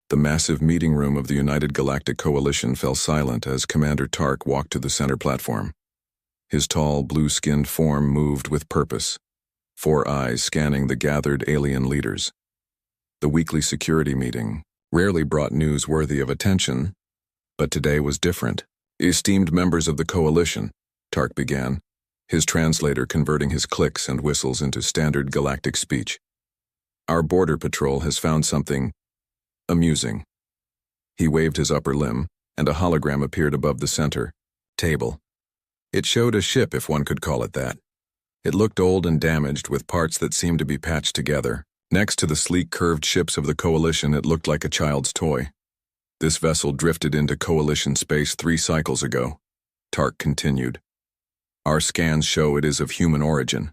The massive meeting room of the United Galactic Coalition fell silent as Commander Tark walked to the center platform. His tall, blue-skinned form moved with purpose, 4 eyes scanning the gathered alien leaders. The weekly security meeting rarely brought news worthy of attention, but today was different. "Esteemed members of the Coalition," Tark began, his translator converting his clicks and whistles into standard galactic speech. "Our border patrol has found something amusing." He waved his upper limb, and a hologram appeared above the center table. It showed a ship, if one could call it that. It looked old and damaged, with parts that seemed to be patched together. Next to the sleek, curved ships of the Coalition, it looked like a child's toy. "This vessel drifted into Coalition space 3 cycles ago," Tark continued. "Our scans show it is of human origin."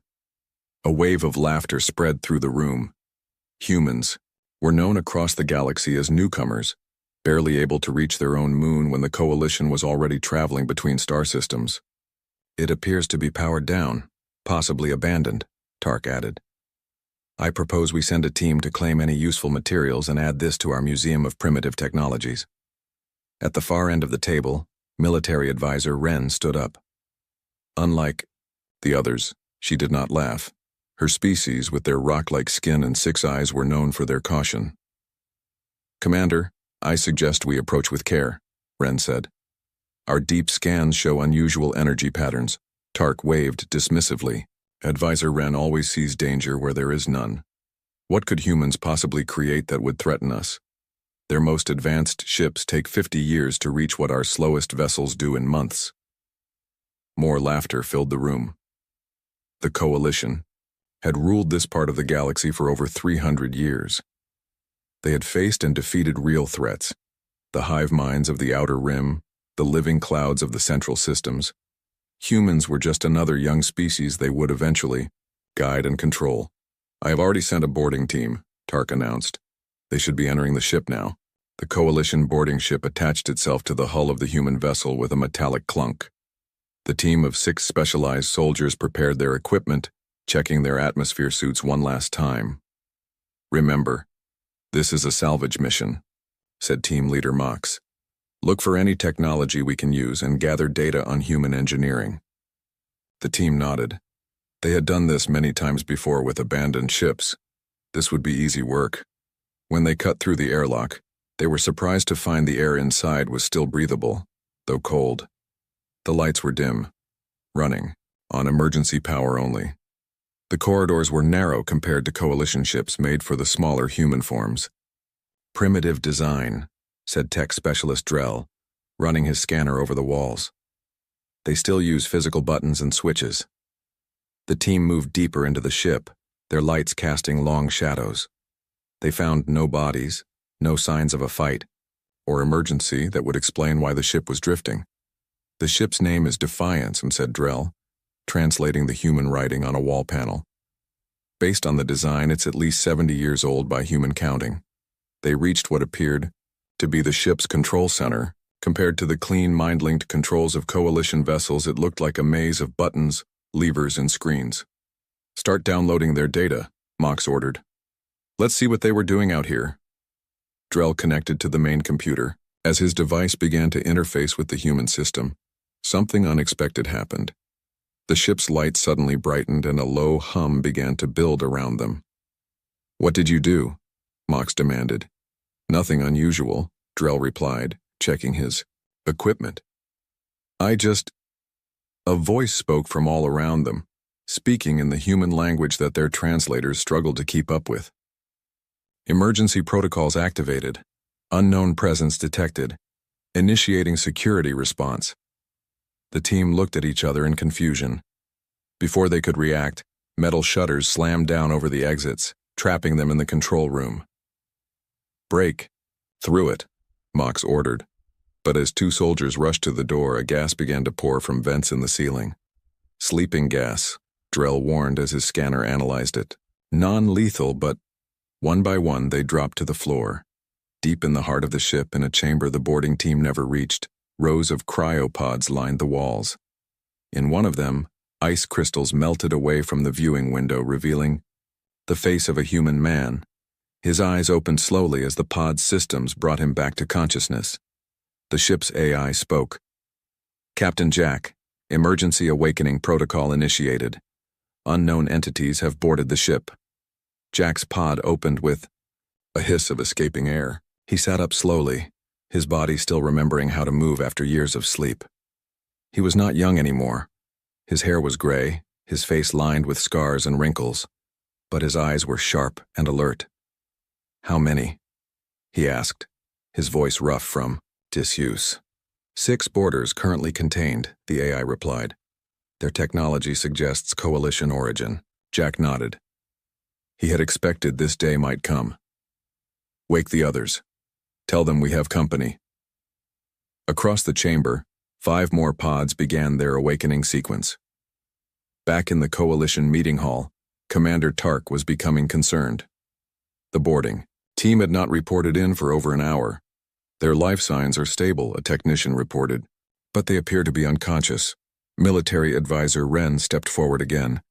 A wave of laughter spread through the room. Humans were known across the galaxy as newcomers, barely able to reach their own moon when the Coalition was already traveling between star systems. "It appears to be powered down, possibly abandoned," Tark added. "I propose we send a team to claim any useful materials and add this to our Museum of Primitive Technologies." At the far end of the table, military advisor Wren stood up. Unlike the others, she did not laugh. Her species, with their rock-like skin and 6 eyes, were known for their caution. "Commander, I suggest we approach with care," Wren said. "Our deep scans show unusual energy patterns." Tark waved dismissively. Advisor Wren always sees danger where there is none. What could humans possibly create that would threaten us? Their most advanced ships take 50 years to reach what our slowest vessels do in months. More laughter filled the room. The Coalition had ruled this part of the galaxy for over 300 years. They had faced and defeated real threats: the hive minds of the Outer Rim, the living clouds of the central systems. Humans were just another young species they would eventually guide and control. "I have already sent a boarding team," Tark announced. "They should be entering the ship now." The Coalition boarding ship attached itself to the hull of the human vessel with a metallic clunk. The team of 6 specialized soldiers prepared their equipment, checking their atmosphere suits one last time. "Remember, this is a salvage mission," said Team Leader Mox. "Look for any technology we can use and gather data on human engineering." The team nodded. They had done this many times before with abandoned ships. This would be easy work. When they cut through the airlock, they were surprised to find the air inside was still breathable, though cold. The lights were dim, running on emergency power only. The corridors were narrow compared to Coalition ships made for the smaller human forms. "Primitive design," said tech specialist Drell, running his scanner over the walls. "They still use physical buttons and switches." The team moved deeper into the ship, their lights casting long shadows. They found no bodies, no signs of a fight, or emergency that would explain why the ship was drifting. "The ship's name is Defiance," said Drell, translating the human writing on a wall panel. "Based on the design, it's at least 70 years old by human counting." They reached what appeared to be the ship's control center. Compared to the clean, mind-linked controls of Coalition vessels, it looked like a maze of buttons, levers, and screens. "Start downloading their data," Mox ordered. "Let's see what they were doing out here." Drell connected to the main computer. As his device began to interface with the human system, something unexpected happened. The ship's lights suddenly brightened and a low hum began to build around them. "What did you do?" Mox demanded. "Nothing unusual," Drell replied, checking his equipment. "I just—" A voice spoke from all around them, speaking in the human language that their translators struggled to keep up with. "Emergency protocols activated. Unknown presence detected. Initiating security response." The team looked at each other in confusion. Before they could react, metal shutters slammed down over the exits, trapping them in the control room. "Break through it," Mox ordered. But as 2 soldiers rushed to the door, a gas began to pour from vents in the ceiling. "Sleeping gas," Drell warned as his scanner analyzed it. "Non-lethal, but—" One by one they dropped to the floor. Deep in the heart of the ship, in a chamber the boarding team never reached, rows of cryopods lined the walls. In one of them, ice crystals melted away from the viewing window, revealing the face of a human man. His eyes opened slowly as the pod's systems brought him back to consciousness. The ship's AI spoke. "Captain Jack, emergency awakening protocol initiated. Unknown entities have boarded the ship." Jack's pod opened with a hiss of escaping air. He sat up slowly, his body still remembering how to move after years of sleep. He was not young anymore. His hair was gray, his face lined with scars and wrinkles, but his eyes were sharp and alert. "How many?" he asked, his voice rough from disuse. 6 boarders currently contained, the AI replied. "Their technology suggests coalition origin." Jack nodded. He had expected this day might come. "Wake the others. Tell them we have company." Across the chamber, 5 more pods began their awakening sequence. Back in the coalition meeting hall, Commander Tark was becoming concerned. The boarding team had not reported in for over an hour. "Their life signs are stable," a technician reported, "but they appear to be unconscious." Military advisor Wren stepped forward again.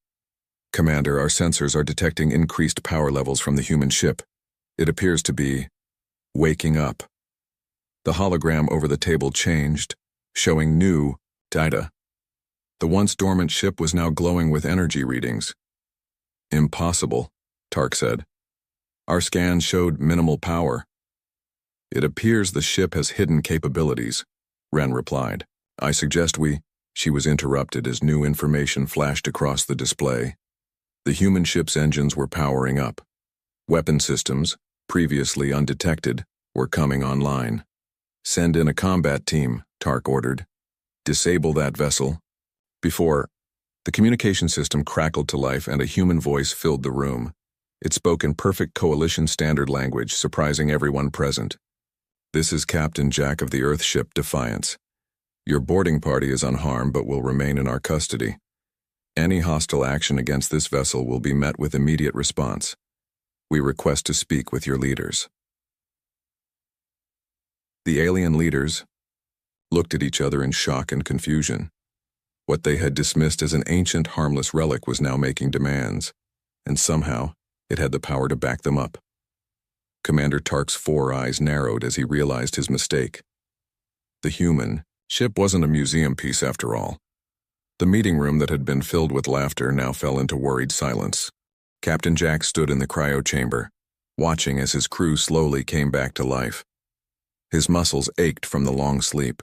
"Commander, our sensors are detecting increased power levels from the human ship. It appears to be waking up." The hologram over the table changed, showing new data. The once dormant ship was now glowing with energy readings. "Impossible," Tark said. "Our scans showed minimal power." "It appears the ship has hidden capabilities," Wren replied. "I suggest we—" She was interrupted as new information flashed across the display. The human ship's engines were powering up. Weapon systems, previously undetected, were coming online. "Send in a combat team," Tark ordered. "Disable that vessel." Before, the communication system crackled to life and a human voice filled the room. It spoke in perfect coalition standard language, surprising everyone present. "This is Captain Jack of the Earthship Defiance. Your boarding party is unharmed but will remain in our custody. Any hostile action against this vessel will be met with immediate response. We request to speak with your leaders." The alien leaders looked at each other in shock and confusion. What they had dismissed as an ancient, harmless relic was now making demands, and somehow it had the power to back them up. Commander Tark's 4 eyes narrowed as he realized his mistake. The human ship wasn't a museum piece after all. The meeting room that had been filled with laughter now fell into worried silence. Captain Jack stood in the cryo chamber, watching as his crew slowly came back to life. His muscles ached from the long sleep,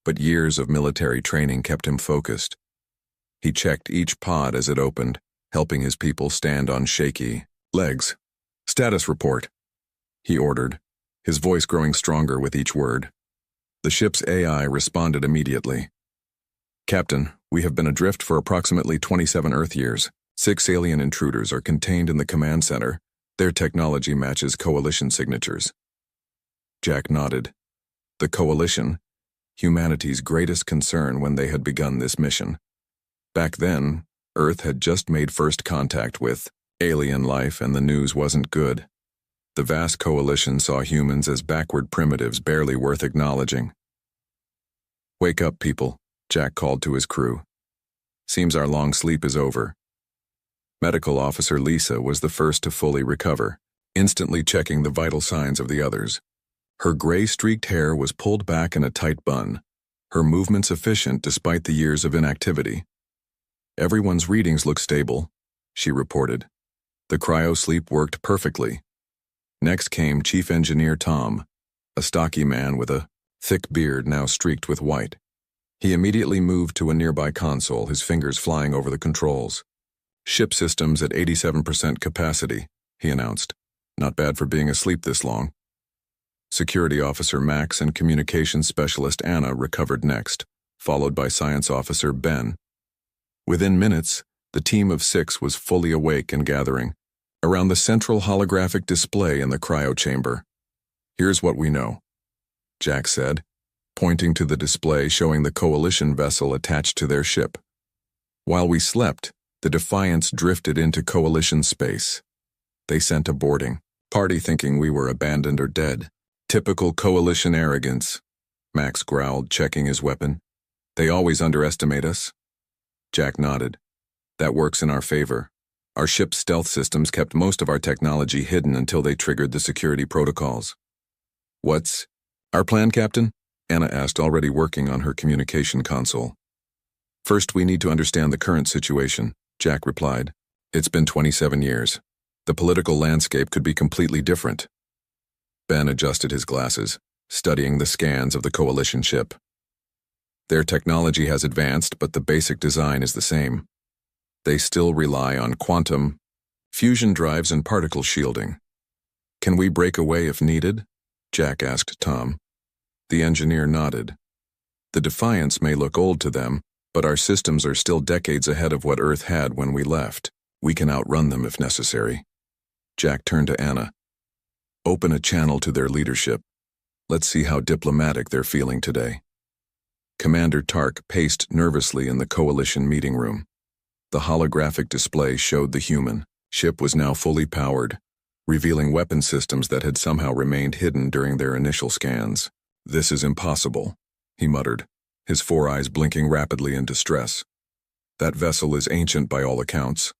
but years of military training kept him focused. He checked each pod as it opened, helping his people stand on shaky legs. "Status report," he ordered, his voice growing stronger with each word. The ship's AI responded immediately. "Captain, we have been adrift for approximately 27 Earth years. 6 alien intruders are contained in the command center. Their technology matches coalition signatures." Jack nodded. The coalition, humanity's greatest concern when they had begun this mission. Back then, Earth had just made first contact with alien life and the news wasn't good. The vast coalition saw humans as backward primitives barely worth acknowledging. "Wake up, people," Jack called to his crew. "Seems our long sleep is over." Medical Officer Lisa was the first to fully recover, instantly checking the vital signs of the others. Her gray-streaked hair was pulled back in a tight bun, her movements efficient despite the years of inactivity. "Everyone's readings look stable," she reported. The cryo-sleep worked perfectly. Next came Chief Engineer Tom, a stocky man with a thick beard now streaked with white. He immediately moved to a nearby console, his fingers flying over the controls. "Ship systems at 87% capacity," he announced. "Not bad for being asleep this long." Security Officer Max and Communications Specialist Anna recovered next, followed by Science Officer Ben. Within minutes, the team of 6 was fully awake and gathering around the central holographic display in the cryo chamber. "Here's what we know," Jack said, pointing to the display showing the coalition vessel attached to their ship. "While we slept, the Defiance drifted into coalition space. They sent a boarding party thinking we were abandoned or dead. Typical coalition arrogance," Max growled, checking his weapon. "They always underestimate us." Jack nodded. "That works in our favor. Our ship's stealth systems kept most of our technology hidden until they triggered the security protocols. What's our plan, Captain? Anna asked, already working on her communication console. First, we need to understand the current situation, Jack replied. It's been 27 years. The political landscape could be completely different. Ben adjusted his glasses, studying the scans of the Coalition ship. Their technology has advanced, but the basic design is the same. They still rely on quantum, fusion drives, and particle shielding. Can we break away if needed? Jack asked Tom. The engineer nodded. The Defiance may look old to them, but our systems are still decades ahead of what Earth had when we left. We can outrun them if necessary. Jack turned to Anna. Open a channel to their leadership. Let's see how diplomatic they're feeling today. Commander Tark paced nervously in the Coalition meeting room. The holographic display showed the human ship was now fully powered, revealing weapon systems that had somehow remained hidden during their initial scans. This is impossible, he muttered, his four eyes blinking rapidly in distress. That vessel is ancient by all accounts.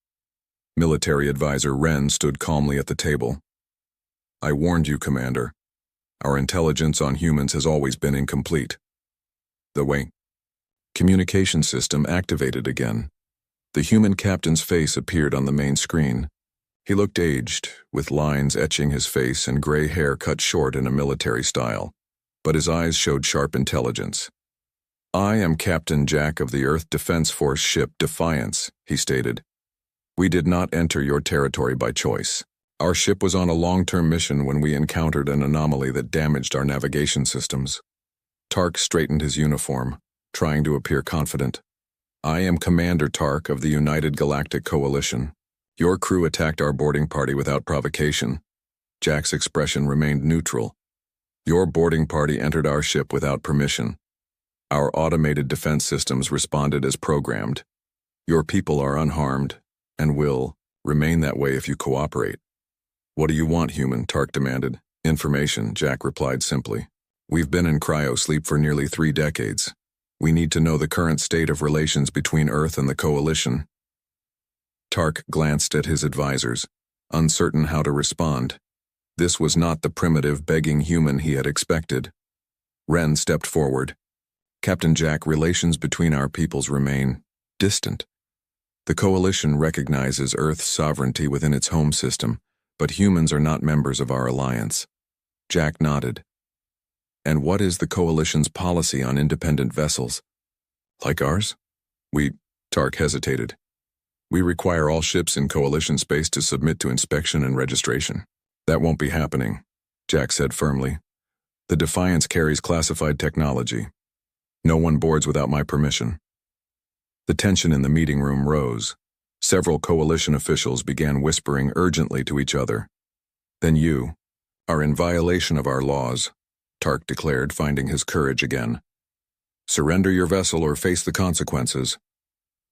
Military advisor Wren stood calmly at the table. I warned you, Commander. Our intelligence on humans has always been incomplete. The communication system activated again. The human captain's face appeared on the main screen. He looked aged, with lines etching his face and gray hair cut short in a military style, but his eyes showed sharp intelligence. I am Captain Jack of the Earth Defense Force ship Defiance, he stated. We did not enter your territory by choice. Our ship was on a long-term mission when we encountered an anomaly that damaged our navigation systems. Tark straightened his uniform, trying to appear confident. I am Commander Tark of the United Galactic Coalition. Your crew attacked our boarding party without provocation. Jack's expression remained neutral. Your boarding party entered our ship without permission. Our automated defense systems responded as programmed. Your people are unharmed, and will remain that way if you cooperate. What do you want, human? Tark demanded. Information, Jack replied simply. We've been in cryo-sleep for nearly 3 decades. We need to know the current state of relations between Earth and the Coalition. Tark glanced at his advisors, uncertain how to respond. This was not the primitive, begging human he had expected. Wren stepped forward. Captain Jack, relations between our peoples remain distant. The Coalition recognizes Earth's sovereignty within its home system, but humans are not members of our alliance. Jack nodded. And what is the Coalition's policy on independent vessels? Like ours? Tark hesitated. We require all ships in Coalition space to submit to inspection and registration. That won't be happening, Jack said firmly. The Defiance carries classified technology. No one boards without my permission. The tension in the meeting room rose. Several Coalition officials began whispering urgently to each other. Then you are in violation of our laws, Tark declared, finding his courage again. Surrender your vessel or face the consequences.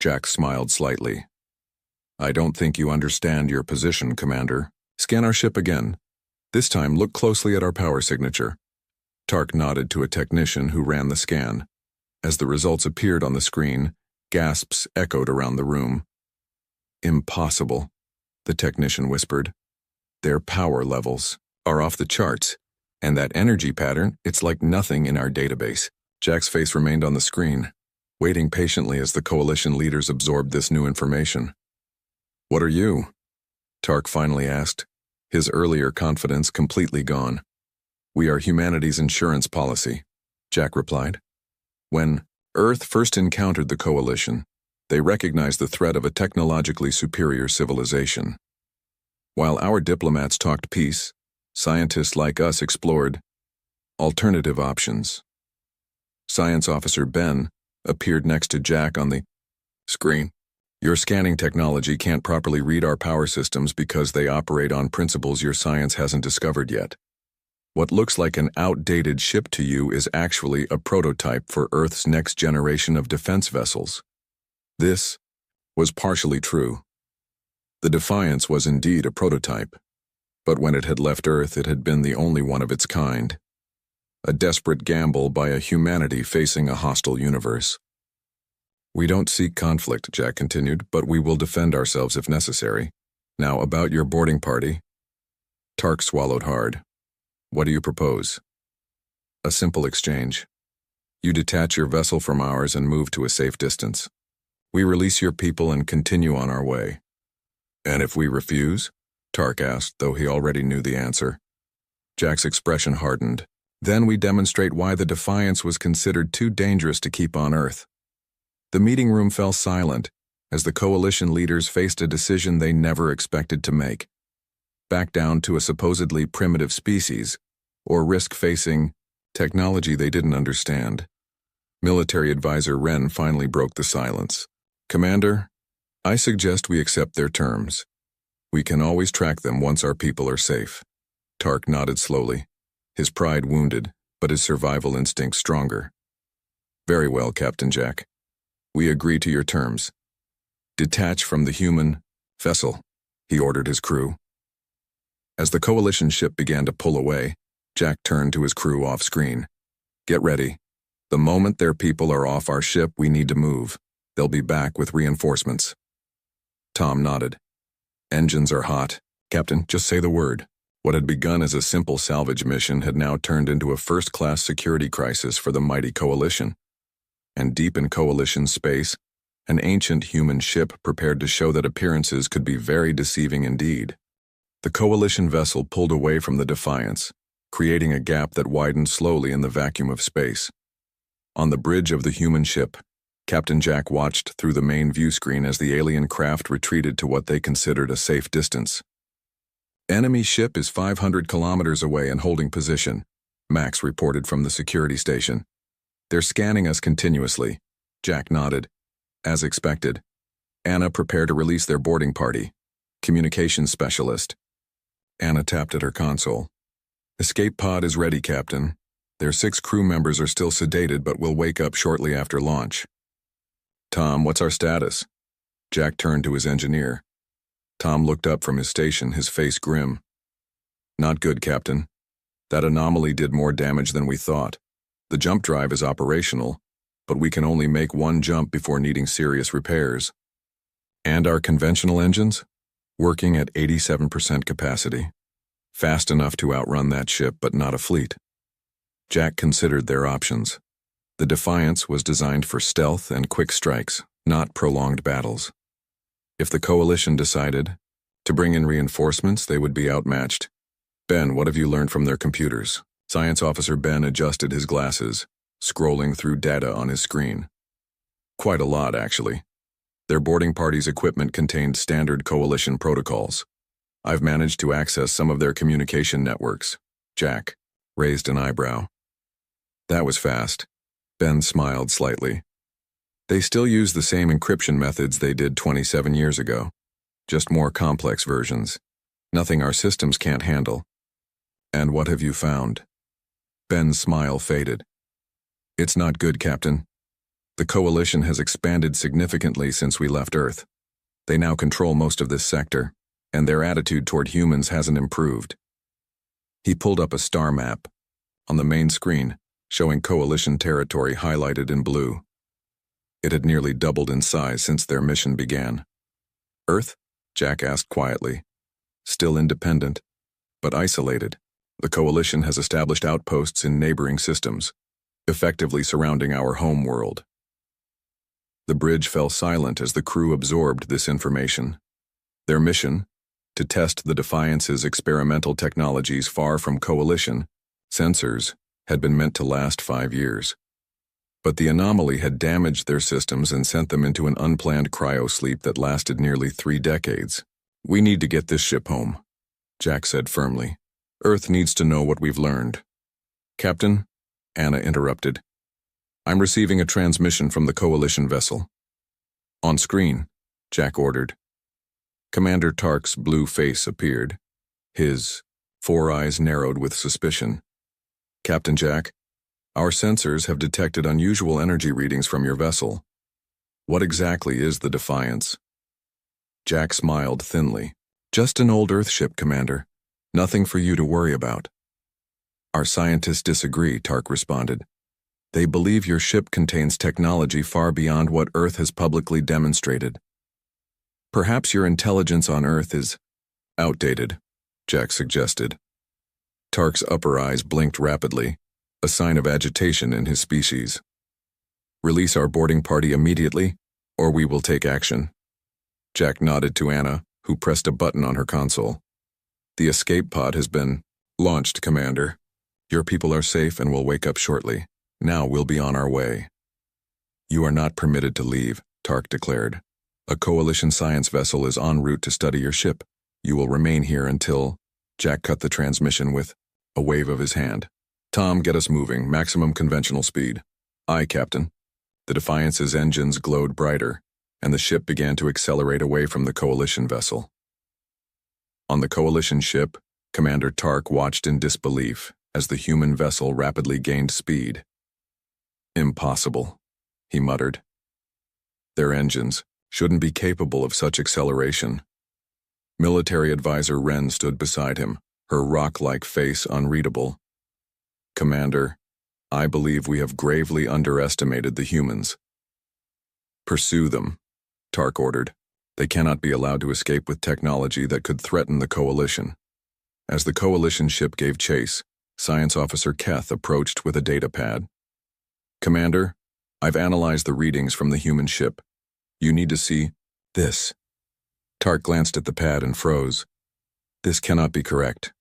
Jack smiled slightly. I don't think you understand your position, Commander. Scan our ship again. This time, look closely at our power signature. Tark nodded to a technician who ran the scan. As the results appeared on the screen, gasps echoed around the room. Impossible, the technician whispered. Their power levels are off the charts. And that energy pattern, it's like nothing in our database. Jack's face remained on the screen, waiting patiently as the Coalition leaders absorbed this new information. What are you? Tark finally asked, his earlier confidence completely gone. We are humanity's insurance policy, Jack replied. When Earth first encountered the Coalition, they recognized the threat of a technologically superior civilization. While our diplomats talked peace, scientists like us explored alternative options. Science Officer Ben appeared next to Jack on the screen. Your scanning technology can't properly read our power systems because they operate on principles your science hasn't discovered yet. What looks like an outdated ship to you is actually a prototype for Earth's next generation of defense vessels. This was partially true. The Defiance was indeed a prototype. But when it had left Earth, it had been the only one of its kind. A desperate gamble by a humanity facing a hostile universe. We don't seek conflict, Jack continued, but we will defend ourselves if necessary. Now, about your boarding party. Tark swallowed hard. What do you propose? A simple exchange. You detach your vessel from ours and move to a safe distance. We release your people and continue on our way. And if we refuse? Tark asked, though he already knew the answer. Jack's expression hardened. Then we demonstrate why the Defiance was considered too dangerous to keep on Earth. The meeting room fell silent as the coalition leaders faced a decision they never expected to make. Back down to a supposedly primitive species, or risk facing technology they didn't understand. Military advisor Wren finally broke the silence. Commander, I suggest we accept their terms. We can always track them once our people are safe. Tark nodded slowly, his pride wounded, but his survival instinct stronger. Very well, Captain Jack. We agree to your terms. Detach from the human vessel, he ordered his crew. As the coalition ship began to pull away, Jack turned to his crew off-screen. Get ready. The moment their people are off our ship, we need to move. They'll be back with reinforcements. Tom nodded. Engines are hot. Captain, just say the word. What had begun as a simple salvage mission had now turned into a first-class security crisis for the mighty coalition. And deep in coalition space, an ancient human ship prepared to show that appearances could be very deceiving indeed. The coalition vessel pulled away from the Defiance, creating a gap that widened slowly in the vacuum of space. On the bridge of the human ship, Captain Jack watched through the main view screen as the alien craft retreated to what they considered a safe distance. Enemy ship is 500 kilometers away and holding position, Max reported from the security station. They're scanning us continuously. Jack nodded. As expected. Anna, prepare to release their boarding party. Communications specialist. Anna tapped at her console. Escape pod is ready, Captain. Their 6 crew members are still sedated but will wake up shortly after launch. Tom, what's our status? Jack turned to his engineer. Tom looked up from his station, his face grim. Not good, Captain. That anomaly did more damage than we thought. The jump drive is operational, but we can only make one jump before needing serious repairs. And our conventional engines? Working at 87% capacity. Fast enough to outrun that ship, but not a fleet. Jack considered their options. The Defiance was designed for stealth and quick strikes, not prolonged battles. If the coalition decided to bring in reinforcements, they would be outmatched. Ben, what have you learned from their computers? Science Officer Ben adjusted his glasses, scrolling through data on his screen. Quite a lot, actually. Their boarding party's equipment contained standard coalition protocols. I've managed to access some of their communication networks. Jack raised an eyebrow. That was fast. Ben smiled slightly. They still use the same encryption methods they did 27 years ago. Just more complex versions. Nothing our systems can't handle. And what have you found? Ben's smile faded. It's not good, Captain. The coalition has expanded significantly since we left Earth. They now control most of this sector, and their attitude toward humans hasn't improved. He pulled up a star map on the main screen, showing coalition territory highlighted in blue. It had nearly doubled in size since their mission began. Earth? Jack asked quietly. Still independent, but isolated. The coalition has established outposts in neighboring systems, effectively surrounding our home world. The bridge fell silent as the crew absorbed this information. Their mission? To test the Defiance's experimental technologies far from coalition sensors had been meant to last 5 years. But the anomaly had damaged their systems and sent them into an unplanned cryosleep that lasted nearly 3 decades. We need to get this ship home, Jack said firmly. Earth needs to know what we've learned. Captain, Anna interrupted. I'm receiving a transmission from the coalition vessel. On screen, Jack ordered. Commander Tark's blue face appeared. His 4 eyes narrowed with suspicion. Captain Jack, our sensors have detected unusual energy readings from your vessel. What exactly is the Defiance? Jack smiled thinly. Just an old Earth ship, Commander. Nothing for you to worry about. Our scientists disagree, Tark responded. They believe your ship contains technology far beyond what Earth has publicly demonstrated. Perhaps your intelligence on Earth is outdated, Jack suggested. Tark's upper eyes blinked rapidly, a sign of agitation in his species. Release our boarding party immediately, or we will take action. Jack nodded to Anna, who pressed a button on her console. The escape pod has been launched, Commander. Your people are safe and will wake up shortly. Now we'll be on our way. You are not permitted to leave, Tark declared. A Coalition science vessel is en route to study your ship. You will remain here until... Jack cut the transmission with a wave of his hand. Tom, get us moving. Maximum conventional speed. Aye, Captain. The Defiance's engines glowed brighter, and the ship began to accelerate away from the Coalition vessel. On the Coalition ship, Commander Tark watched in disbelief as the human vessel rapidly gained speed. Impossible, he muttered. Their engines shouldn't be capable of such acceleration. Military Advisor Wren stood beside him, her rock-like face unreadable. Commander, I believe we have gravely underestimated the humans. Pursue them, Tark ordered. They cannot be allowed to escape with technology that could threaten the Coalition. As the Coalition ship gave chase, Science Officer Keth approached with a data pad. Commander, I've analyzed the readings from the human ship. You need to see this. Tark glanced at the pad and froze. This cannot be correct.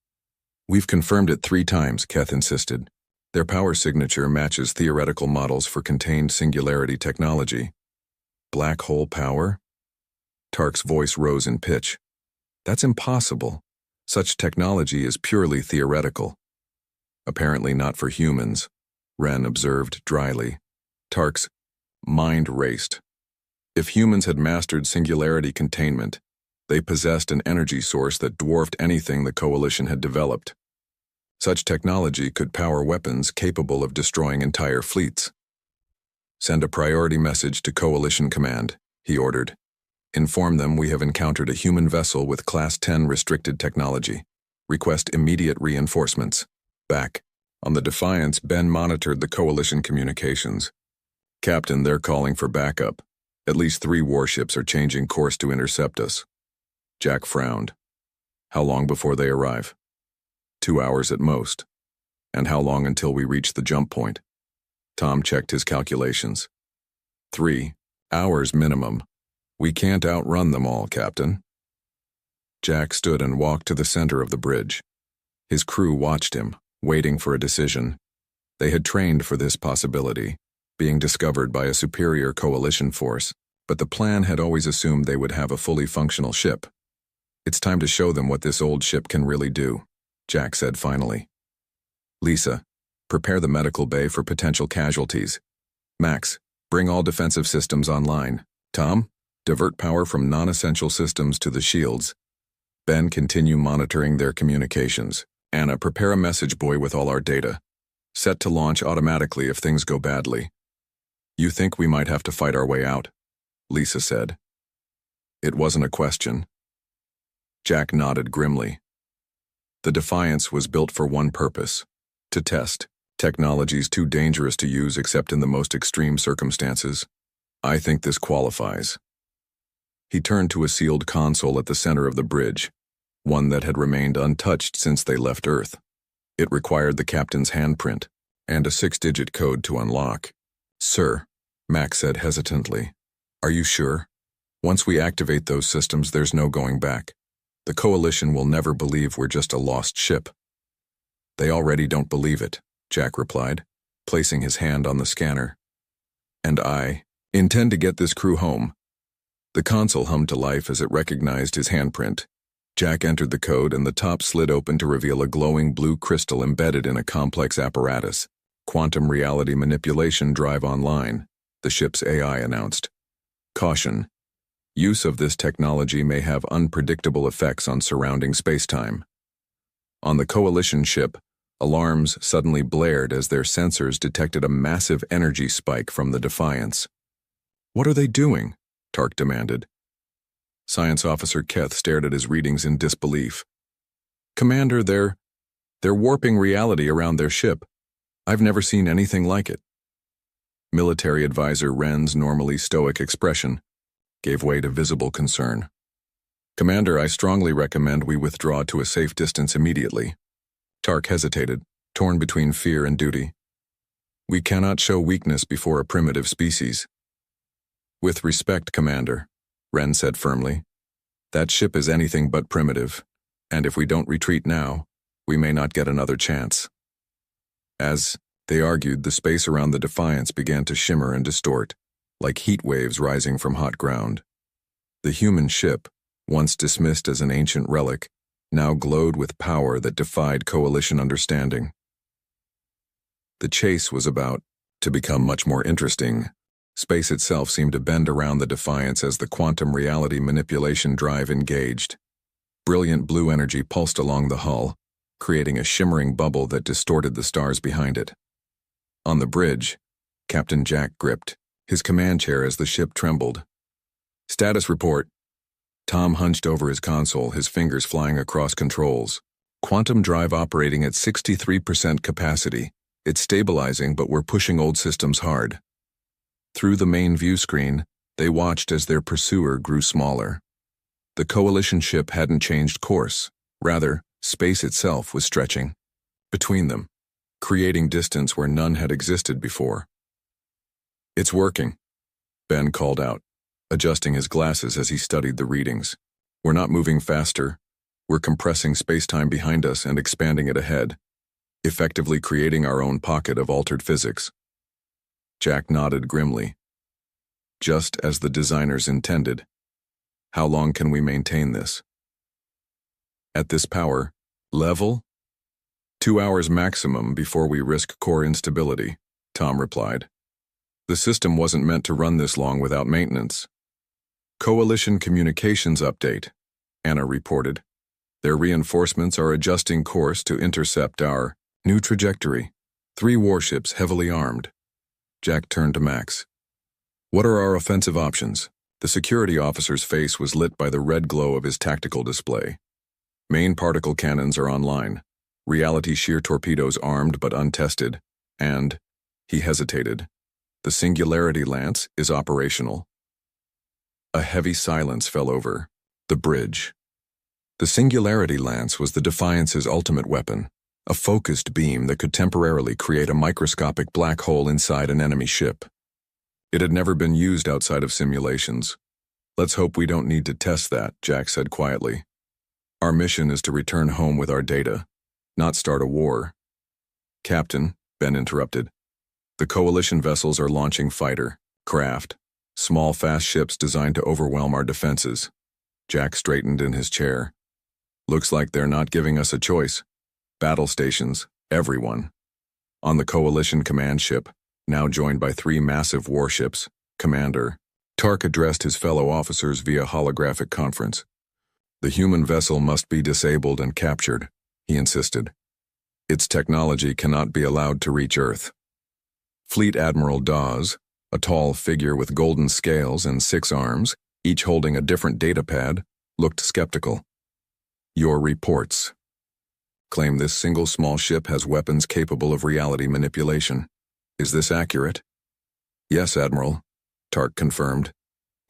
We've confirmed it 3 times, Keth insisted. Their power signature matches theoretical models for contained singularity technology. Black hole power? Tark's voice rose in pitch. That's impossible. Such technology is purely theoretical. Apparently not for humans, Wren observed dryly. Tark's mind raced. If humans had mastered singularity containment, they possessed an energy source that dwarfed anything the Coalition had developed. Such technology could power weapons capable of destroying entire fleets. Send a priority message to Coalition Command, he ordered. Inform them we have encountered a human vessel with Class 10 restricted technology. Request immediate reinforcements. Back. On the Defiance, Ben monitored the Coalition communications. Captain, they're calling for backup. At least 3 warships are changing course to intercept us. Jack frowned. How long before they arrive? 2 hours at most. And how long until we reach the jump point? Tom checked his calculations. 3 hours minimum. We can't outrun them all, Captain. Jack stood and walked to the center of the bridge. His crew watched him, waiting for a decision. They had trained for this possibility, being discovered by a superior Coalition force, but the plan had always assumed they would have a fully functional ship. It's time to show them what this old ship can really do, Jack said finally. Lisa, prepare the medical bay for potential casualties. Max, bring all defensive systems online. Tom, divert power from non-essential systems to the shields. Ben, continue monitoring their communications. Anna, prepare a message buoy with all our data. Set to launch automatically if things go badly. You think we might have to fight our way out? Lisa said. It wasn't a question. Jack nodded grimly. The Defiance was built for one purpose: to test. Technologies too dangerous to use except in the most extreme circumstances. I think this qualifies. He turned to a sealed console at the center of the bridge, one that had remained untouched since they left Earth. It required the captain's handprint and a 6-digit code to unlock. Sir, Max said hesitantly, are you sure? Once we activate those systems, there's no going back. The Coalition will never believe we're just a lost ship. They already don't believe it, Jack replied, placing his hand on the scanner. And I intend to get this crew home. The console hummed to life as it recognized his handprint. Jack entered the code and the top slid open to reveal a glowing blue crystal embedded in a complex apparatus. Quantum reality manipulation drive online, the ship's AI announced. Caution. Use of this technology may have unpredictable effects on surrounding spacetime. On the Coalition ship, alarms suddenly blared as their sensors detected a massive energy spike from the Defiance. What are they doing? Tark demanded. Science Officer Keth stared at his readings in disbelief. Commander, they're warping reality around their ship. I've never seen anything like it. Military advisor Wren's normally stoic expression gave way to visible concern. "Commander, I strongly recommend we withdraw to a safe distance immediately." Tark hesitated, torn between fear and duty. "We cannot show weakness before a primitive species." "With respect, Commander," Wren said firmly, "that ship is anything but primitive, and if we don't retreat now, we may not get another chance." As they argued, the space around the Defiance began to shimmer and distort, like heat waves rising from hot ground. The human ship, once dismissed as an ancient relic, now glowed with power that defied Coalition understanding. The chase was about to become much more interesting. Space itself seemed to bend around the Defiance as the quantum reality manipulation drive engaged. Brilliant blue energy pulsed along the hull, creating a shimmering bubble that distorted the stars behind it. On the bridge, Captain Jack gripped his command chair as the ship trembled. "Status report." Tom hunched over his console, his fingers flying across controls. "Quantum drive operating at 63% capacity. It's stabilizing, but we're pushing old systems hard." Through the main view screen, they watched as their pursuer grew smaller. The Coalition ship hadn't changed course. Rather, space itself was stretching between them, creating distance where none had existed before. "It's working," Ben called out, adjusting his glasses as he studied the readings. "We're not moving faster. We're compressing space-time behind us and expanding it ahead, effectively creating our own pocket of altered physics." Jack nodded grimly. "Just as the designers intended. How long can we maintain this?" "At this power level? 2 hours maximum before we risk core instability," Tom replied. "The system wasn't meant to run this long without maintenance." "Coalition communications update," Anna reported. "Their reinforcements are adjusting course to intercept our new trajectory. 3 warships heavily armed." Jack turned to Max. "What are our offensive options?" The security officer's face was lit by the red glow of his tactical display. "Main particle cannons are online. Reality shear torpedoes armed but untested. And," he hesitated, "the Singularity Lance is operational." A heavy silence fell over the bridge. The Singularity Lance was the Defiance's ultimate weapon, a focused beam that could temporarily create a microscopic black hole inside an enemy ship. It had never been used outside of simulations. "Let's hope we don't need to test that," Jack said quietly. "Our mission is to return home with our data, not start a war." "Captain," Ben interrupted, "the Coalition vessels are launching fighter craft, small fast ships designed to overwhelm our defenses." Jack straightened in his chair. "Looks like they're not giving us a choice. Battle stations, everyone." On the Coalition command ship, now joined by 3 massive warships, Commander Tark addressed his fellow officers via holographic conference. "The human vessel must be disabled and captured," he insisted. "Its technology cannot be allowed to reach Earth." Fleet Admiral Dawes, a tall figure with golden scales and 6 arms, each holding a different datapad, looked skeptical. "Your reports claim this single small ship has weapons capable of reality manipulation. Is this accurate?" "Yes, Admiral," Tark confirmed.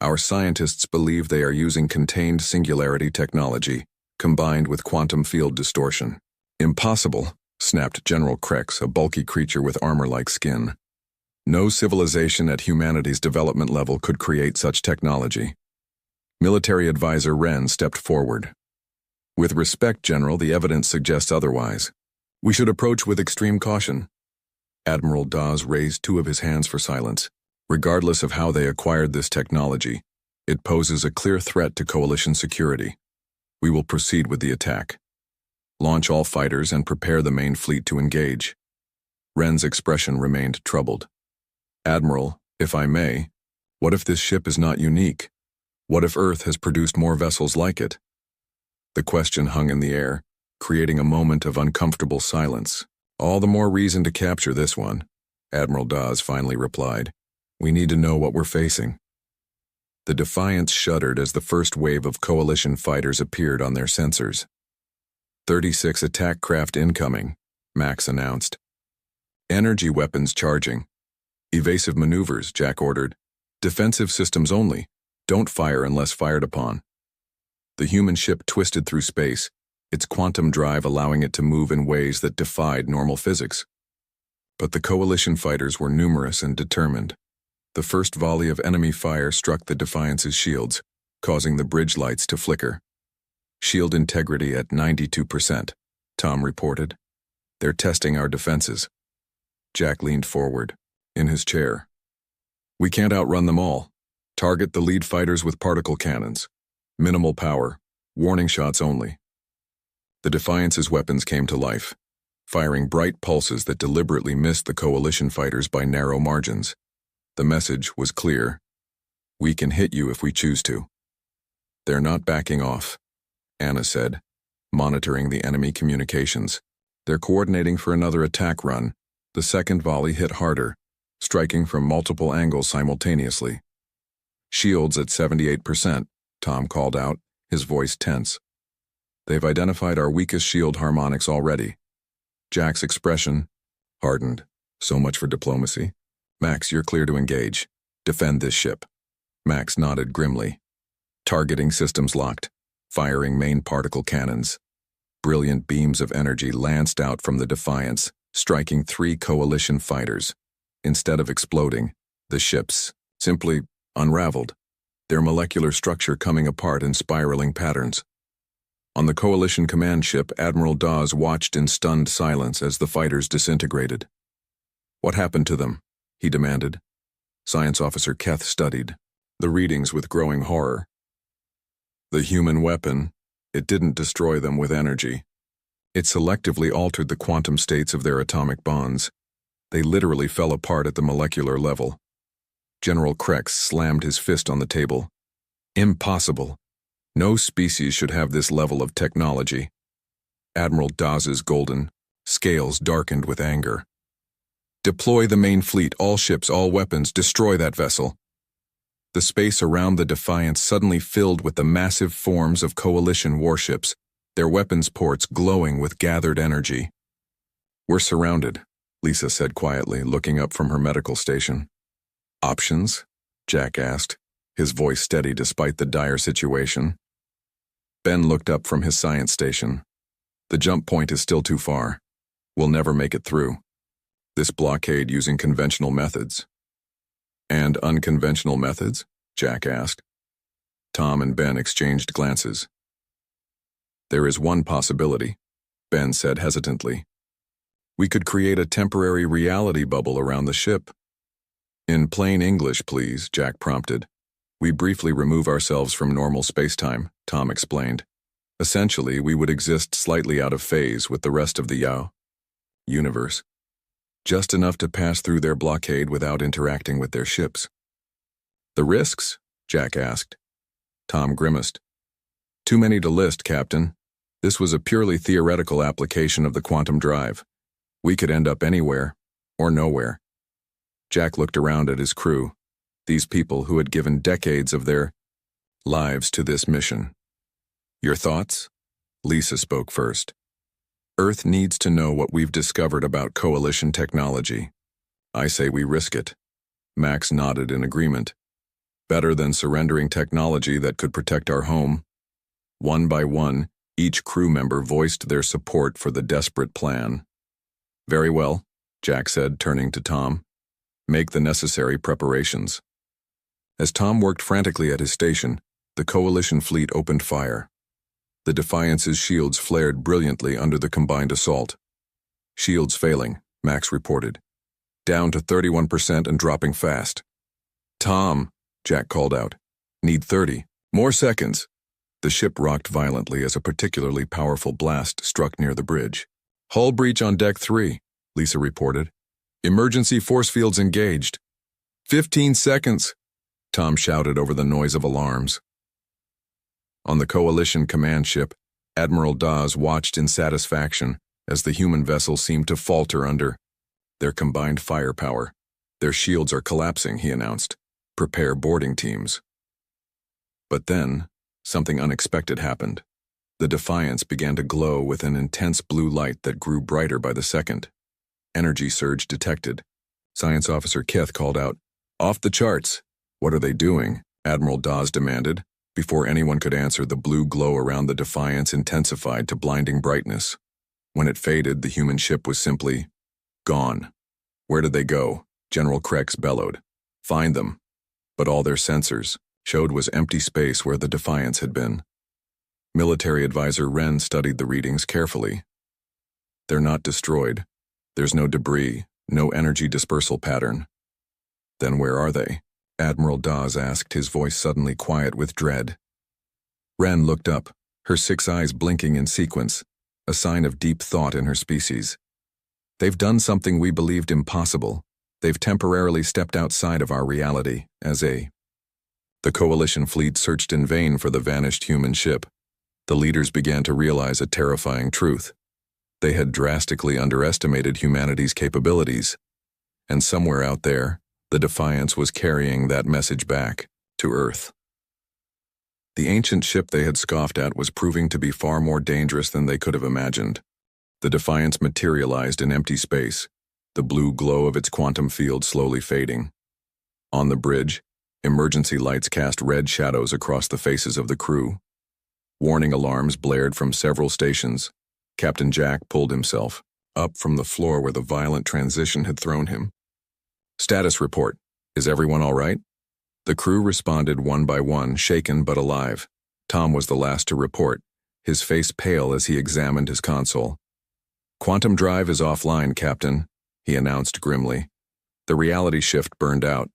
"Our scientists believe they are using contained singularity technology, combined with quantum field distortion." "Impossible," snapped General Krex, a bulky creature with armor-like skin. "No civilization at humanity's development level could create such technology." Military advisor Wren stepped forward. "With respect, General, the evidence suggests otherwise. We should approach with extreme caution." Admiral Dawes raised 2 of his hands for silence. "Regardless of how they acquired this technology, it poses a clear threat to Coalition security. We will proceed with the attack. Launch all fighters and prepare the main fleet to engage." Wren's expression remained troubled. "Admiral, if I may, what if this ship is not unique? What if Earth has produced more vessels like it?" The question hung in the air, creating a moment of uncomfortable silence. "All the more reason to capture this one," Admiral Dawes finally replied. "We need to know what we're facing." The Defiance shuddered as the first wave of Coalition fighters appeared on their sensors. 36 attack craft incoming, Max announced. "Energy weapons charging." Evasive maneuvers, Jack ordered. Defensive systems only. Don't fire unless fired upon. The human ship twisted through space, its quantum drive allowing it to move in ways that defied normal physics. But the Coalition fighters were numerous and determined. The first volley of enemy fire struck the Defiance's shields, causing the bridge lights to flicker. Shield integrity at 92%, Tom reported. They're testing our defenses. Jack leaned forward, in his chair. We can't outrun them all. Target the lead fighters with particle cannons. Minimal power, warning shots only. The Defiance's weapons came to life, firing bright pulses that deliberately missed the Coalition fighters by narrow margins. The message was clear. We can hit you if we choose to. They're not backing off, Anna said, monitoring the enemy communications. They're coordinating for another attack run. The second volley hit harder, striking from multiple angles simultaneously. Shields at 78%, Tom called out, his voice tense. They've identified our weakest shield harmonics already. Jack's expression hardened. So much for diplomacy. Max, you're clear to engage. Defend this ship. Max nodded grimly. Targeting systems locked. Firing main particle cannons. Brilliant beams of energy lanced out from the Defiance, striking 3 Coalition fighters. Instead of exploding, the ships simply unraveled, their molecular structure coming apart in spiraling patterns. On the Coalition command ship, Admiral Dawes watched in stunned silence as the fighters disintegrated. What happened to them? He demanded. Science Officer Keth studied the readings with growing horror. The human weapon, it didn't destroy them with energy. It selectively altered the quantum states of their atomic bonds. They literally fell apart at the molecular level. General Krex slammed his fist on the table. Impossible. No species should have this level of technology. Admiral Dawes's golden scales darkened with anger. Deploy the main fleet, all ships, all weapons, destroy that vessel. The space around the Defiance suddenly filled with the massive forms of Coalition warships, their weapons ports glowing with gathered energy. We're surrounded, Lisa said quietly, looking up from her medical station. Options? Jack asked, his voice steady despite the dire situation. Ben looked up from his science station. The jump point is still too far. We'll never make it through. This blockade using conventional methods. And unconventional methods? Jack asked. Tom and Ben exchanged glances. There is one possibility, Ben said hesitantly. We could create a temporary reality bubble around the ship. In plain English, please, Jack prompted. We briefly remove ourselves from normal spacetime, Tom explained. Essentially, we would exist slightly out of phase with the rest of the Yao universe. Just enough to pass through their blockade without interacting with their ships. The risks? Jack asked. Tom grimaced. Too many to list, Captain. This was a purely theoretical application of the quantum drive. We could end up anywhere, or nowhere. Jack looked around at his crew, these people who had given decades of their lives to this mission. Your thoughts? Lisa spoke first. Earth needs to know what we've discovered about Coalition technology. I say we risk it. Max nodded in agreement. Better than surrendering technology that could protect our home. One by one, each crew member voiced their support for the desperate plan. Very well, Jack said, turning to Tom. Make the necessary preparations. As Tom worked frantically at his station, the Coalition fleet opened fire. The Defiance's shields flared brilliantly under the combined assault. Shields failing, Max reported. Down to 31% and dropping fast. Tom, Jack called out. Need 30. More seconds. The ship rocked violently as a particularly powerful blast struck near the bridge. Hull breach on deck 3, Lisa reported. Emergency force fields engaged. 15 seconds, Tom shouted over the noise of alarms. On the Coalition command ship, Admiral Dawes watched in satisfaction as the human vessel seemed to falter under their combined firepower. Their shields are collapsing, he announced. Prepare boarding teams. But then, something unexpected happened. The Defiance began to glow with an intense blue light that grew brighter by the second. Energy surge detected. Science Officer Keth called out. Off the charts. What are they doing? Admiral Dawes demanded. Before anyone could answer, the blue glow around the Defiance intensified to blinding brightness. When it faded, the human ship was simply gone. Where did they go? General Krex bellowed. Find them. But all their sensors showed was empty space where the Defiance had been. Military advisor Wren studied the readings carefully. They're not destroyed. There's no debris, no energy dispersal pattern. Then where are they? Admiral Dawes asked, his voice suddenly quiet with dread. Wren looked up, her 6 eyes blinking in sequence, a sign of deep thought in her species. They've done something we believed impossible. They've temporarily stepped outside of our reality, The Coalition fleet searched in vain for the vanished human ship. The leaders began to realize a terrifying truth. They had drastically underestimated humanity's capabilities. And somewhere out there, the Defiance was carrying that message back to Earth. The ancient ship they had scoffed at was proving to be far more dangerous than they could have imagined. The Defiance materialized in empty space, the blue glow of its quantum field slowly fading. On the bridge, emergency lights cast red shadows across the faces of the crew. Warning alarms blared from several stations. Captain Jack pulled himself up from the floor where the violent transition had thrown him. Status report. Is everyone all right? The crew responded one by one, shaken but alive. Tom was the last to report, his face pale as he examined his console. Quantum drive is offline, Captain, he announced grimly. The reality shift burned out.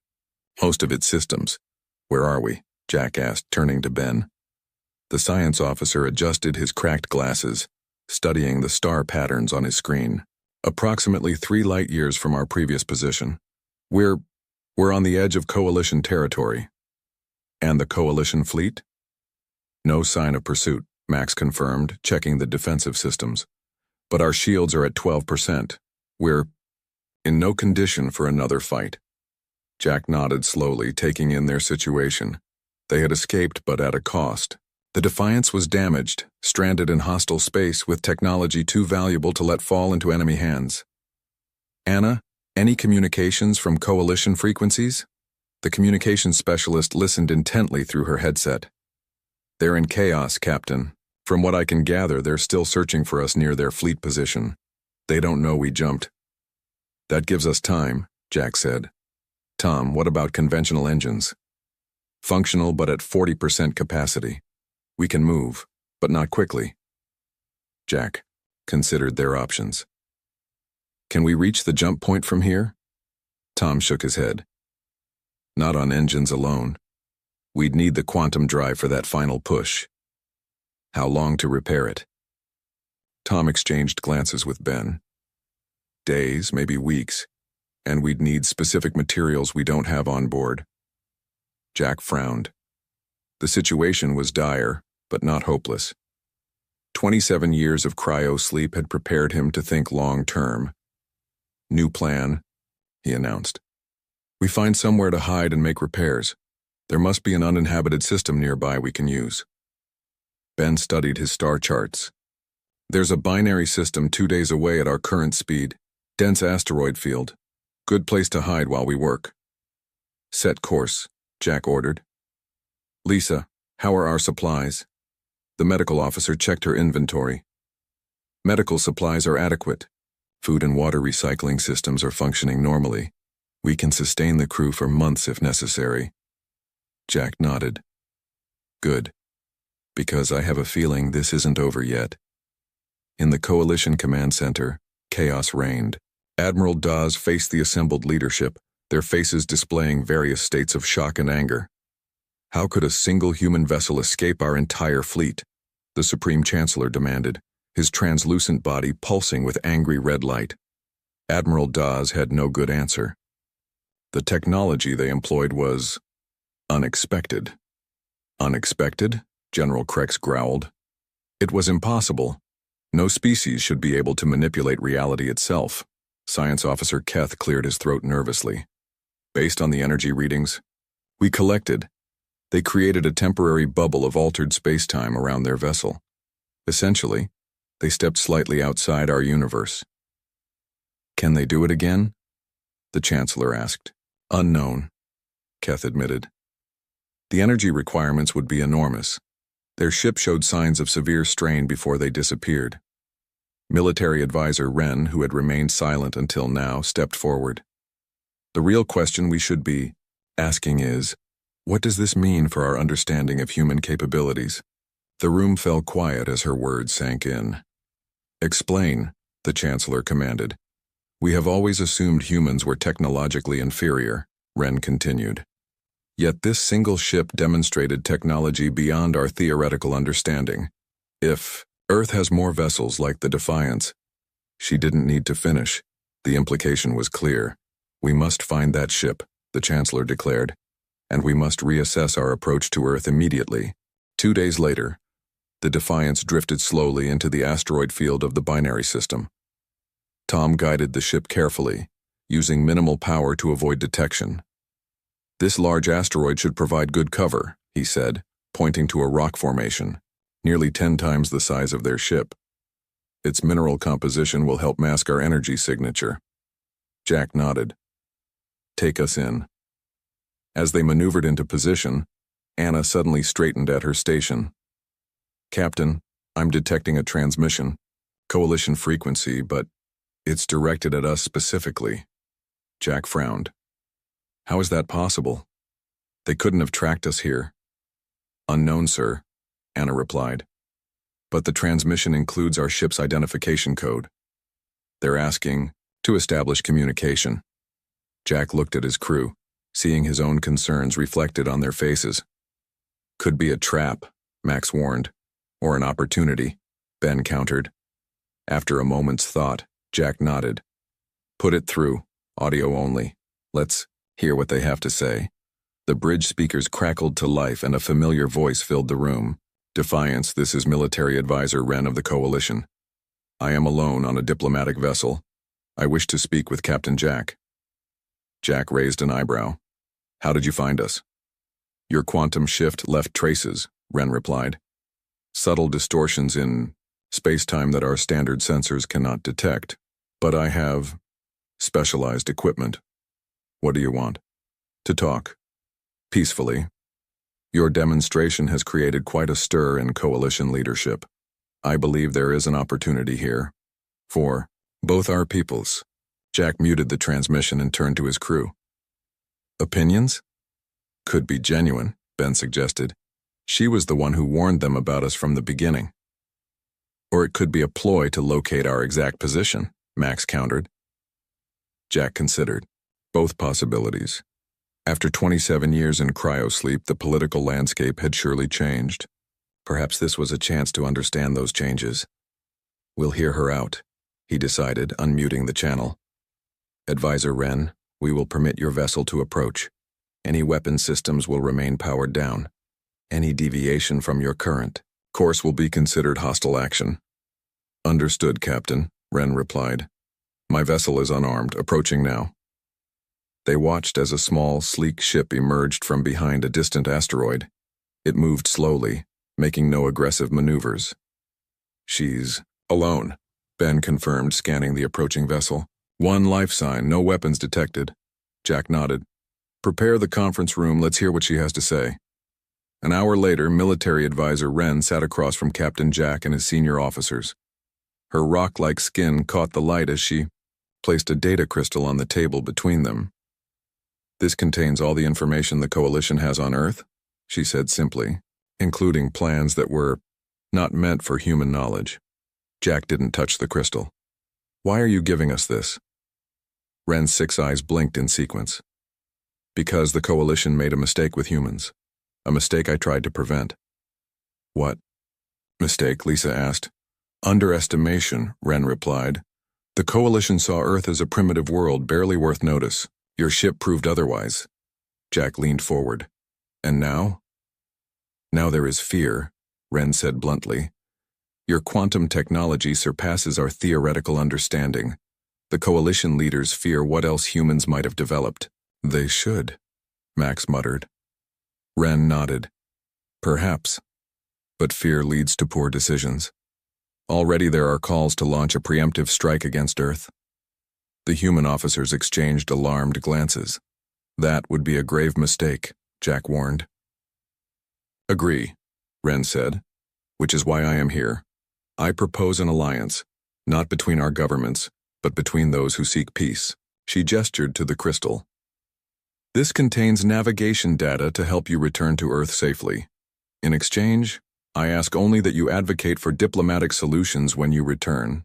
Most of its systems. Where are we? Jack asked, turning to Ben. The science officer adjusted his cracked glasses, studying the star patterns on his screen. Approximately 3 light years from our previous position. We're on the edge of Coalition territory. And the Coalition fleet? No sign of pursuit, Max confirmed, checking the defensive systems. But our shields are at 12%. We're in no condition for another fight. Jack nodded slowly, taking in their situation. They had escaped, but at a cost. The Defiance was damaged, stranded in hostile space with technology too valuable to let fall into enemy hands. Anna, any communications from Coalition frequencies? The communications specialist listened intently through her headset. They're in chaos, Captain. From what I can gather, they're still searching for us near their fleet position. They don't know we jumped. That gives us time, Jack said. Tom, what about conventional engines? Functional, but at 40% capacity. We can move, but not quickly. Jack considered their options. Can we reach the jump point from here? Tom shook his head. Not on engines alone. We'd need the quantum drive for that final push. How long to repair it? Tom exchanged glances with Ben. Days, maybe weeks, and we'd need specific materials we don't have on board. Jack frowned. The situation was dire, but not hopeless. 27 years of cryo-sleep had prepared him to think long-term. New plan, he announced. We find somewhere to hide and make repairs. There must be an uninhabited system nearby we can use. Ben studied his star charts. There's a binary system 2 days away at our current speed. Dense asteroid field. Good place to hide while we work. Set course, Jack ordered. Lisa, how are our supplies? The medical officer checked her inventory. Medical supplies are adequate. Food and water recycling systems are functioning normally. We can sustain the crew for months if necessary. Jack nodded. Good. Because I have a feeling this isn't over yet. In the Coalition Command Center, chaos reigned. Admiral Dawes faced the assembled leadership, their faces displaying various states of shock and anger. How could a single human vessel escape our entire fleet? The Supreme Chancellor demanded, his translucent body pulsing with angry red light. Admiral Dawes had no good answer. The technology they employed was unexpected. Unexpected? General Krex growled. It was impossible. No species should be able to manipulate reality itself. Science Officer Keth cleared his throat nervously. Based on the energy readings we collected, they created a temporary bubble of altered space-time around their vessel. Essentially, they stepped slightly outside our universe. Can they do it again? the Chancellor asked. Unknown, Keth admitted. The energy requirements would be enormous. Their ship showed signs of severe strain before they disappeared. Military advisor Wren, who had remained silent until now, stepped forward. The real question we should be asking is, what does this mean for our understanding of human capabilities? The room fell quiet as her words sank in. Explain, the Chancellor commanded. We have always assumed humans were technologically inferior, Wren continued. Yet this single ship demonstrated technology beyond our theoretical understanding. If Earth has more vessels like the Defiance, she didn't need to finish. The implication was clear. We must find that ship, the Chancellor declared, and we must reassess our approach to Earth immediately. 2 days later, the Defiance drifted slowly into the asteroid field of the binary system. Tom guided the ship carefully, using minimal power to avoid detection. This large asteroid should provide good cover, he said, pointing to a rock formation, nearly 10 times the size of their ship. Its mineral composition will help mask our energy signature. Jack nodded. Take us in. As they maneuvered into position, Anna suddenly straightened at her station. Captain, I'm detecting a transmission, coalition frequency, but it's directed at us specifically. Jack frowned. How is that possible? They couldn't have tracked us here. Unknown, sir, Anna replied. But the transmission includes our ship's identification code. They're asking to establish communication. Jack looked at his crew, seeing his own concerns reflected on their faces. Could be a trap, Max warned, or an opportunity, Ben countered. After a moment's thought, Jack nodded. Put it through, audio only. Let's hear what they have to say. The bridge speakers crackled to life and a familiar voice filled the room. Defiance, this is military advisor Wren of the Coalition. I am alone on a diplomatic vessel. I wish to speak with Captain Jack. Jack raised an eyebrow. How did you find us? Your quantum shift left traces, Wren replied. Subtle distortions in space-time that our standard sensors cannot detect. But I have specialized equipment. What do you want? To talk. Peacefully. Your demonstration has created quite a stir in coalition leadership. I believe there is an opportunity here. For both our peoples. Jack muted the transmission and turned to his crew. Opinions? Could be genuine, Ben suggested. She was the one who warned them about us from the beginning. Or it could be a ploy to locate our exact position, Max countered. Jack considered. Both possibilities. After 27 years in cryosleep, the political landscape had surely changed. Perhaps this was a chance to understand those changes. We'll hear her out, he decided, unmuting the channel. Advisor Wren, we will permit your vessel to approach. Any weapon systems will remain powered down. Any deviation from your current course will be considered hostile action. Understood, Captain, Wren replied. My vessel is unarmed, approaching now. They watched as a small, sleek ship emerged from behind a distant asteroid. It moved slowly, making no aggressive maneuvers. She's alone, Ben confirmed, scanning the approaching vessel. One life sign, no weapons detected. Jack nodded. Prepare the conference room, let's hear what she has to say. An hour later, military advisor Wren sat across from Captain Jack and his senior officers. Her rock-like skin caught the light as she placed a data crystal on the table between them. This contains all the information the Coalition has on Earth, she said simply, including plans that were not meant for human knowledge. Jack didn't touch the crystal. Why are you giving us this? Wren's 6 eyes blinked in sequence. Because the Coalition made a mistake with humans. A mistake I tried to prevent. What mistake? Lisa asked. Underestimation, Wren replied. The Coalition saw Earth as a primitive world barely worth notice. Your ship proved otherwise. Jack leaned forward. And now? Now there is fear, Wren said bluntly. Your quantum technology surpasses our theoretical understanding. The Coalition leaders fear what else humans might have developed. They should, Max muttered. Wren nodded. Perhaps. But fear leads to poor decisions. Already there are calls to launch a preemptive strike against Earth. The human officers exchanged alarmed glances. That would be a grave mistake, Jack warned. Agree, Wren said, which is why I am here. I propose an alliance, not between our governments, but between those who seek peace. She gestured to the crystal. This contains navigation data to help you return to Earth safely. In exchange, I ask only that you advocate for diplomatic solutions when you return.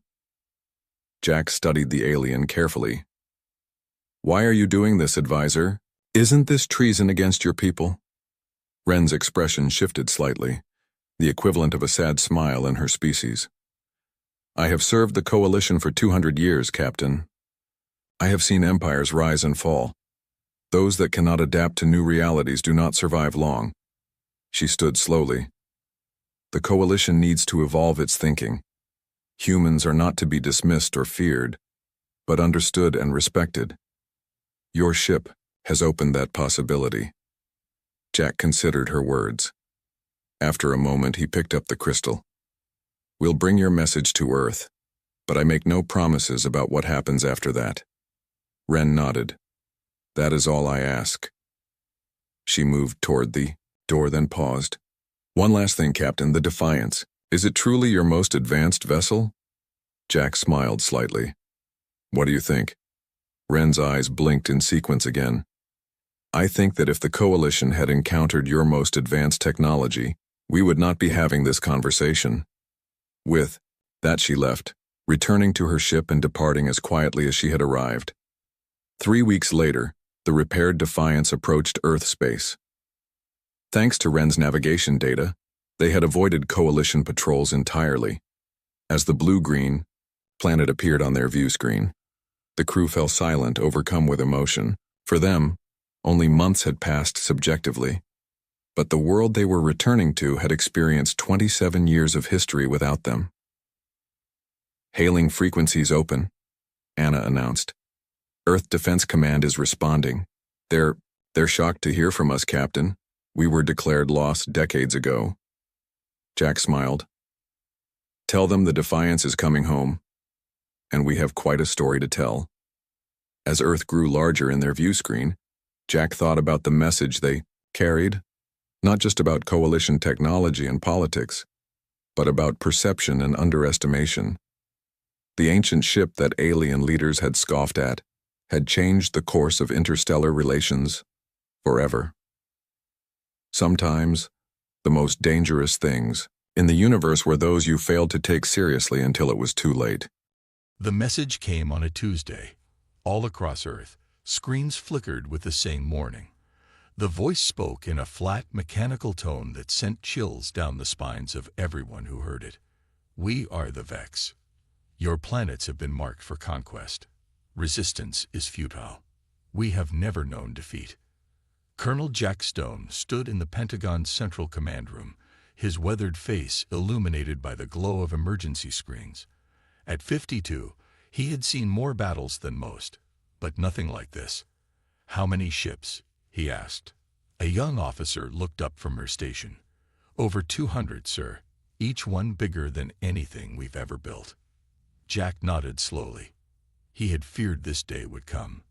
Jack studied the alien carefully. Why are you doing this, advisor? Isn't this treason against your people? Wren's expression shifted slightly, the equivalent of a sad smile in her species. I have served the Coalition for 200 years, Captain. I have seen empires rise and fall. Those that cannot adapt to new realities do not survive long. She stood slowly. The Coalition needs to evolve its thinking. Humans are not to be dismissed or feared, but understood and respected. Your ship has opened that possibility. Jack considered her words. After a moment, he picked up the crystal. We'll bring your message to Earth, but I make no promises about what happens after that. Wren nodded. That is all I ask. She moved toward the door, then paused. One last thing, Captain, the Defiance. Is it truly your most advanced vessel? Jack smiled slightly. What do you think? Wren's eyes blinked in sequence again. I think that if the Coalition had encountered your most advanced technology, we would not be having this conversation. With that, she left, returning to her ship and departing as quietly as she had arrived. 3 weeks later, the repaired Defiance approached Earth space. Thanks to Wren's navigation data, they had avoided Coalition patrols entirely. As the blue-green planet appeared on their view screen, the crew fell silent, overcome with emotion. For them, only months had passed subjectively. But the world they were returning to had experienced 27 years of history without them. Hailing frequencies open, Anna announced. Earth Defense Command is responding. They're shocked to hear from us, Captain. We were declared lost decades ago. Jack smiled. Tell them the Defiance is coming home, and we have quite a story to tell. As Earth grew larger in their view screen, Jack thought about the message they carried, not just about Coalition technology and politics, but about perception and underestimation. The ancient ship that alien leaders had scoffed at had changed the course of interstellar relations forever. Sometimes, the most dangerous things in the universe were those you failed to take seriously until it was too late. The message came on a Tuesday. All across Earth, screens flickered with the same warning. The voice spoke in a flat, mechanical tone that sent chills down the spines of everyone who heard it. We are the Vex. Your planets have been marked for conquest. Resistance is futile. We have never known defeat. Colonel Jack Stone stood in the Pentagon's Central Command Room, his weathered face illuminated by the glow of emergency screens. At 52, he had seen more battles than most, but nothing like this. How many ships? He asked. A young officer looked up from her station. Over 200, sir, each one bigger than anything we've ever built. Jack nodded slowly. He had feared this day would come.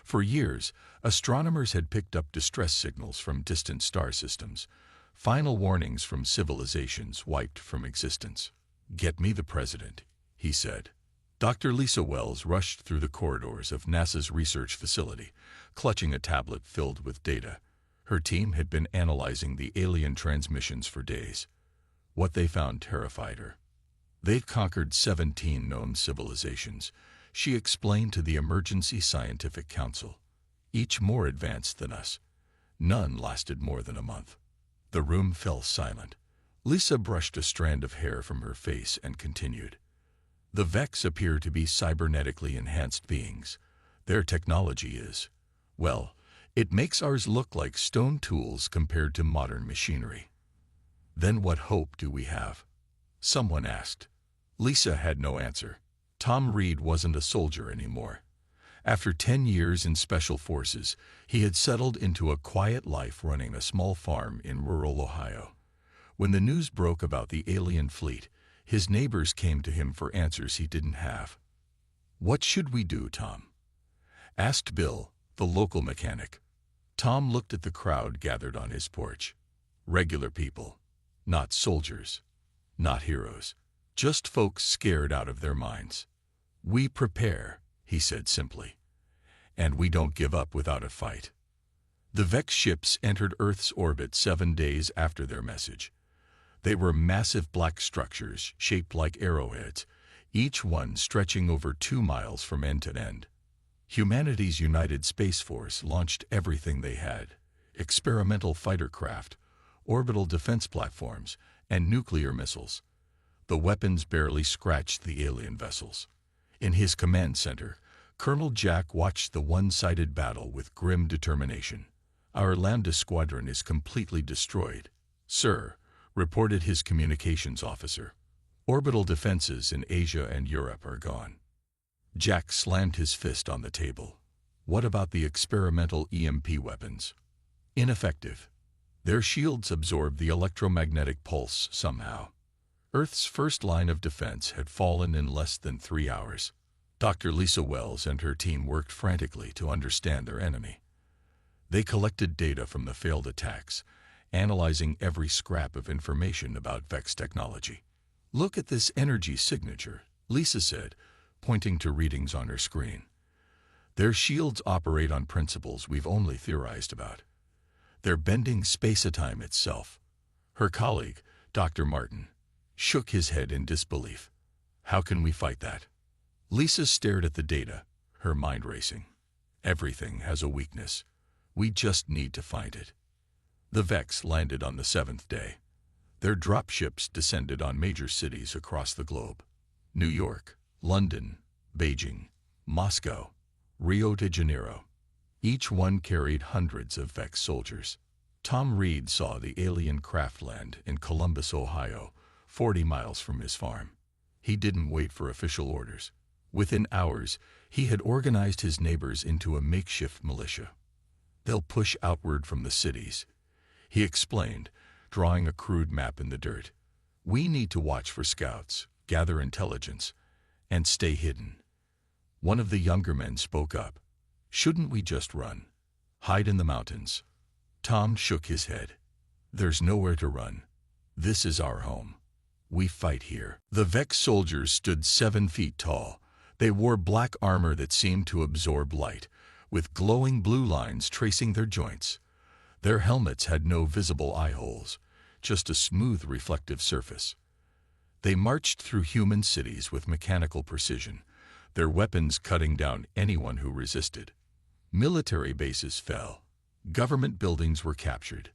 For years, astronomers had picked up distress signals from distant star systems, final warnings from civilizations wiped from existence. Get me the president, he said. Dr. Lisa Wells rushed through the corridors of NASA's research facility, clutching a tablet filled with data. Her team had been analyzing the alien transmissions for days. What they found terrified her. They'd conquered 17 known civilizations, she explained to the Emergency Scientific Council. Each more advanced than us. None lasted more than a month. The room fell silent. Lisa brushed a strand of hair from her face and continued. The Vex appear to be cybernetically enhanced beings. Their technology is, well, it makes ours look like stone tools compared to modern machinery. Then what hope do we have? Someone asked. Lisa had no answer. Tom Reed wasn't a soldier anymore. After 10 years in Special Forces, he had settled into a quiet life running a small farm in rural Ohio. When the news broke about the alien fleet, his neighbors came to him for answers he didn't have. "What should we do, Tom?" asked Bill, the local mechanic. Tom looked at the crowd gathered on his porch. Regular people, not soldiers, not heroes, just folks scared out of their minds. "We prepare," he said simply, "and we don't give up without a fight." The Vex ships entered Earth's orbit 7 days after their message. They were massive black structures shaped like arrowheads, each one stretching over 2 miles from end to end. Humanity's United Space Force launched everything they had: experimental fighter craft, orbital defense platforms, and nuclear missiles. The weapons barely scratched the alien vessels. In his command center, Colonel Jack watched the one-sided battle with grim determination. "Our Lambda squadron is completely destroyed, sir," reported his communications officer. "Orbital defenses in Asia and Europe are gone." Jack slammed his fist on the table. "What about the experimental EMP weapons?" "Ineffective. Their shields absorb the electromagnetic pulse somehow." Earth's first line of defense had fallen in less than 3 hours. Dr. Lisa Wells and her team worked frantically to understand their enemy. They collected data from the failed attacks, analyzing every scrap of information about Vex technology. "Look at this energy signature," Lisa said, pointing to readings on her screen. "Their shields operate on principles we've only theorized about. They're bending space-time itself." Her colleague, Dr. Martin, shook his head in disbelief. "How can we fight that?" Lisa stared at the data, her mind racing. "Everything has a weakness. We just need to find it." The Vex landed on the 7th day. Their dropships descended on major cities across the globe: New York, London, Beijing, Moscow, Rio de Janeiro. Each one carried hundreds of Vex soldiers. Tom Reed saw the alien craft land in Columbus, Ohio, 40 miles from his farm. He didn't wait for official orders. Within hours, he had organized his neighbors into a makeshift militia. "They'll push outward from the cities," he explained, drawing a crude map in the dirt. "We need to watch for scouts, gather intelligence, and stay hidden." One of the younger men spoke up. "Shouldn't we just run? Hide in the mountains?" Tom shook his head. "There's nowhere to run. This is our home. We fight here." The Vex soldiers stood 7 feet tall. They wore black armor that seemed to absorb light, with glowing blue lines tracing their joints. Their helmets had no visible eye holes, just a smooth reflective surface. They marched through human cities with mechanical precision, their weapons cutting down anyone who resisted. Military bases fell. Government buildings were captured.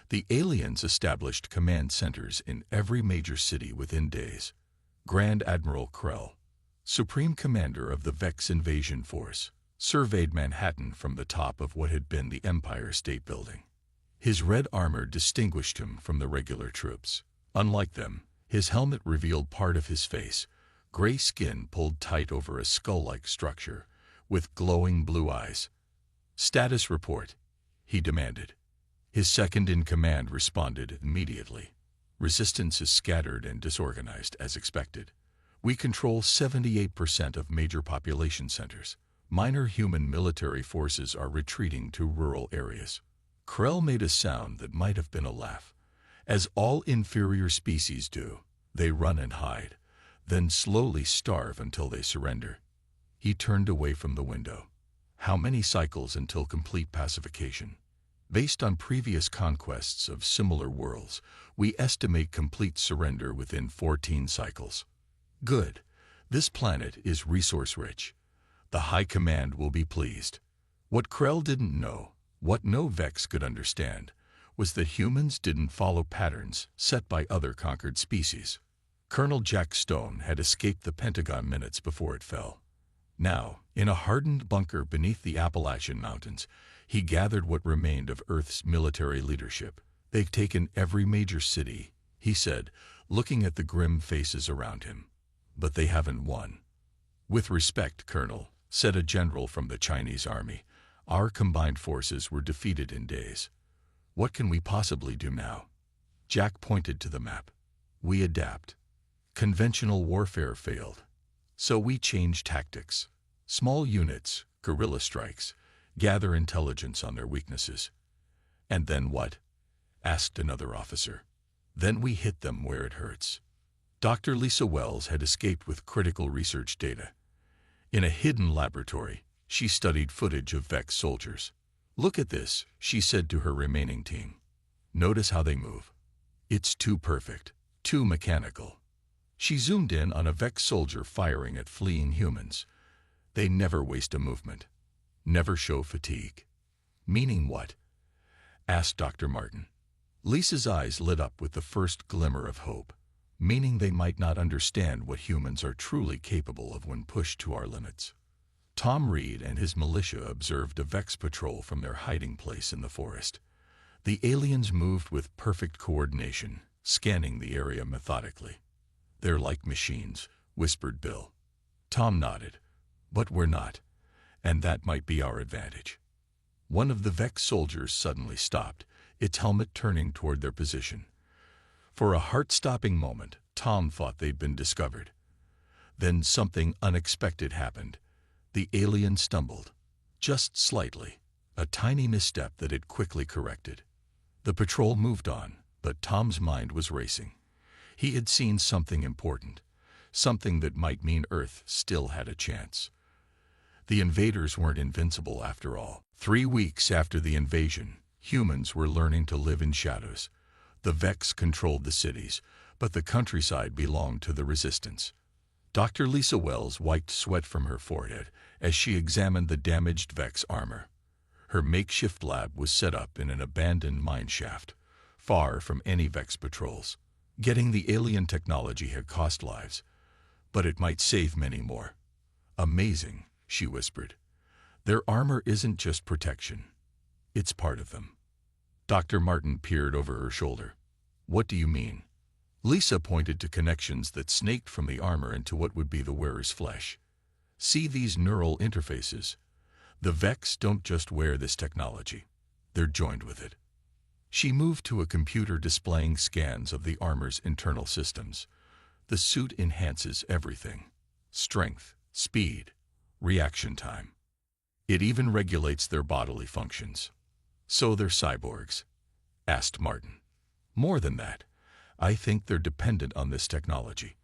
The aliens established command centers in every major city within days. Grand Admiral Krell, Supreme Commander of the Vex Invasion Force, surveyed Manhattan from the top of what had been the Empire State Building. His red armor distinguished him from the regular troops. Unlike them, his helmet revealed part of his face, gray skin pulled tight over a skull-like structure, with glowing blue eyes. "Status report," he demanded. His second-in-command responded immediately. "Resistance is scattered and disorganized, as expected. We control 78% of major population centers. Minor human military forces are retreating to rural areas." Krell made a sound that might have been a laugh. "As all inferior species do, they run and hide, then slowly starve until they surrender." He turned away from the window. "How many cycles until complete pacification?" "Based on previous conquests of similar worlds, we estimate complete surrender within 14 cycles." "Good. This planet is resource-rich. The High Command will be pleased." What Krell didn't know, what no Vex could understand, was that humans didn't follow patterns set by other conquered species. Colonel Jack Stone had escaped the Pentagon minutes before it fell. Now, in a hardened bunker beneath the Appalachian Mountains, he gathered what remained of Earth's military leadership. "They've taken every major city," he said, looking at the grim faces around him. "But they haven't won." "With respect, Colonel," said a general from the Chinese army, "our combined forces were defeated in days. What can we possibly do now?" Jack pointed to the map. "We adapt. Conventional warfare failed. So we changed tactics. Small units, guerrilla strikes, gather intelligence on their weaknesses. And then what? Asked another officer. Then we hit them where it hurts. Dr. Lisa Wells had escaped with critical research data. In a hidden laboratory, she studied footage of Vex soldiers. Look at this, she said to her remaining team. Notice how they move. It's too perfect, too mechanical. She zoomed in on a Vex soldier firing at fleeing humans. They never waste a movement, never show fatigue. Meaning what? Asked Dr. Martin. Lisa's eyes lit up with the first glimmer of hope. Meaning they might not understand what humans are truly capable of when pushed to our limits. Tom Reed and his militia observed a Vex patrol from their hiding place in the forest. The aliens moved with perfect coordination, scanning the area methodically. They're like machines, whispered Bill. Tom nodded. But we're not, and that might be our advantage. One of the Vex soldiers suddenly stopped, its helmet turning toward their position. For a heart-stopping moment, Tom thought they'd been discovered. Then something unexpected happened. The alien stumbled, just slightly, a tiny misstep that it quickly corrected. The patrol moved on, but Tom's mind was racing. He had seen something important, something that might mean Earth still had a chance. The invaders weren't invincible after all. 3 weeks after the invasion, humans were learning to live in shadows. The Vex controlled the cities, but the countryside belonged to the resistance. Dr. Lisa Wells wiped sweat from her forehead as she examined the damaged Vex armor. Her makeshift lab was set up in an abandoned mine shaft, far from any Vex patrols. Getting the alien technology had cost lives, but it might save many more. Amazing, she whispered. Their armor isn't just protection. It's part of them. Dr. Martin peered over her shoulder. What do you mean? Lisa pointed to connections that snaked from the armor into what would be the wearer's flesh. See these neural interfaces? The Vex don't just wear this technology. They're joined with it. She moved to a computer displaying scans of the armor's internal systems. The suit enhances everything. Strength, speed, reaction time. It even regulates their bodily functions. So they're cyborgs? Asked Martin. More than that. I think they're dependent on this technology.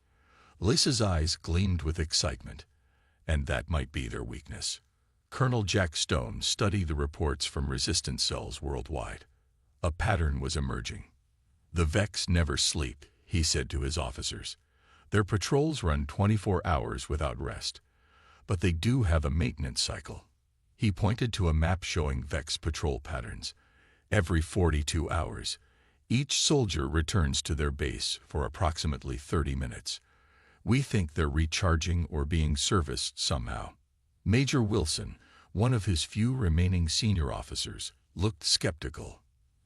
Lisa's eyes gleamed with excitement. And that might be their weakness. Colonel Jack Stone studied the reports from resistance cells worldwide. A pattern was emerging. The Vex never sleep, he said to his officers. Their patrols run 24 hours without rest. But they do have a maintenance cycle. He pointed to a map showing Vex patrol patterns. Every 42 hours, each soldier returns to their base for approximately 30 minutes. We think they're recharging or being serviced somehow. Major Wilson, one of his few remaining senior officers, looked skeptical.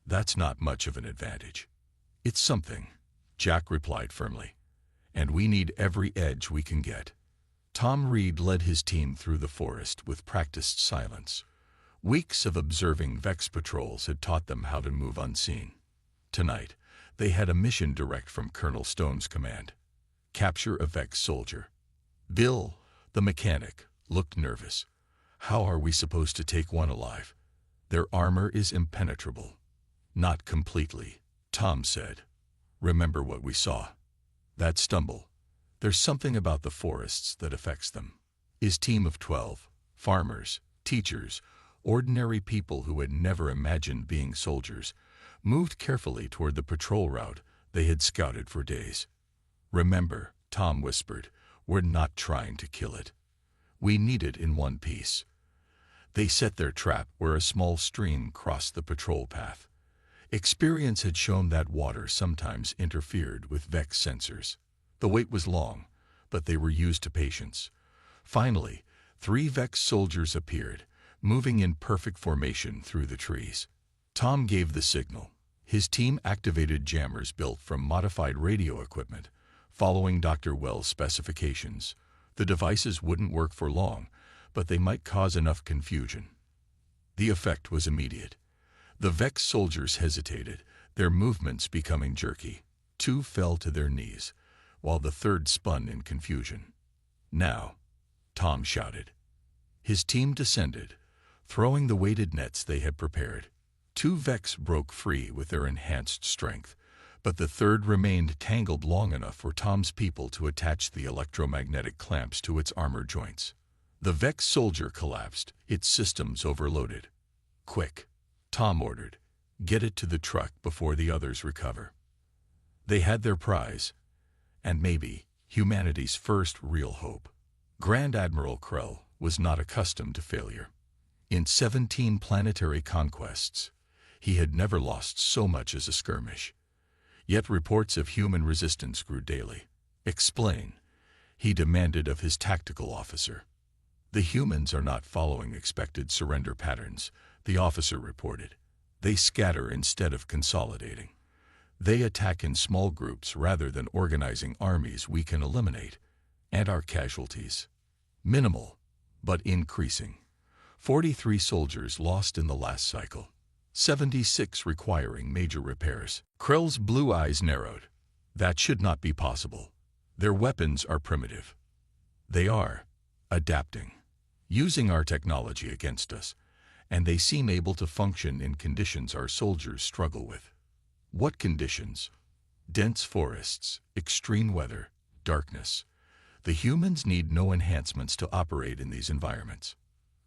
That's not much of an advantage. It's something, Jack replied firmly. And we need every edge we can get. Tom Reed led his team through the forest with practiced silence. Weeks of observing Vex patrols had taught them how to move unseen. Tonight, they had a mission direct from Colonel Stone's command. Capture a Vex soldier. Bill, the mechanic, looked nervous. How are we supposed to take one alive? Their armor is impenetrable. Not completely, Tom said. Remember what we saw. That stumble. There's something about the forests that affects them. His team of 12, farmers, teachers, ordinary people who had never imagined being soldiers, moved carefully toward the patrol route they had scouted for days. Remember, Tom whispered, we're not trying to kill it. We need it in one piece. They set their trap where a small stream crossed the patrol path. Experience had shown that water sometimes interfered with Vex sensors. The wait was long, but they were used to patience. Finally, 3 Vex soldiers appeared, moving in perfect formation through the trees. Tom gave the signal. His team activated jammers built from modified radio equipment, following Dr. Wells' specifications. The devices wouldn't work for long, but they might cause enough confusion. The effect was immediate. The Vex soldiers hesitated, their movements becoming jerky. 2 fell to their knees, while the third spun in confusion. "Now," Tom shouted. His team descended, throwing the weighted nets they had prepared. 2 Vex broke free with their enhanced strength, but the third remained tangled long enough for Tom's people to attach the electromagnetic clamps to its armor joints. The Vex soldier collapsed, its systems overloaded. "Quick," Tom ordered. "Get it to the truck before the others recover." They had their prize, and maybe humanity's first real hope. Grand Admiral Krell was not accustomed to failure. In 17 planetary conquests, he had never lost so much as a skirmish. Yet reports of human resistance grew daily. "Explain," he demanded of his tactical officer. "The humans are not following expected surrender patterns," the officer reported. "They scatter instead of consolidating. They attack in small groups rather than organizing armies we can eliminate. And our casualties? Minimal, but increasing. 43 soldiers lost in the last cycle. 76 requiring major repairs." Krell's blue eyes narrowed. "That should not be possible. Their weapons are primitive. They are adapting, using our technology against us, and they seem able to function in conditions our soldiers struggle with." "What conditions?" "Dense forests, extreme weather, darkness. The humans need no enhancements to operate in these environments."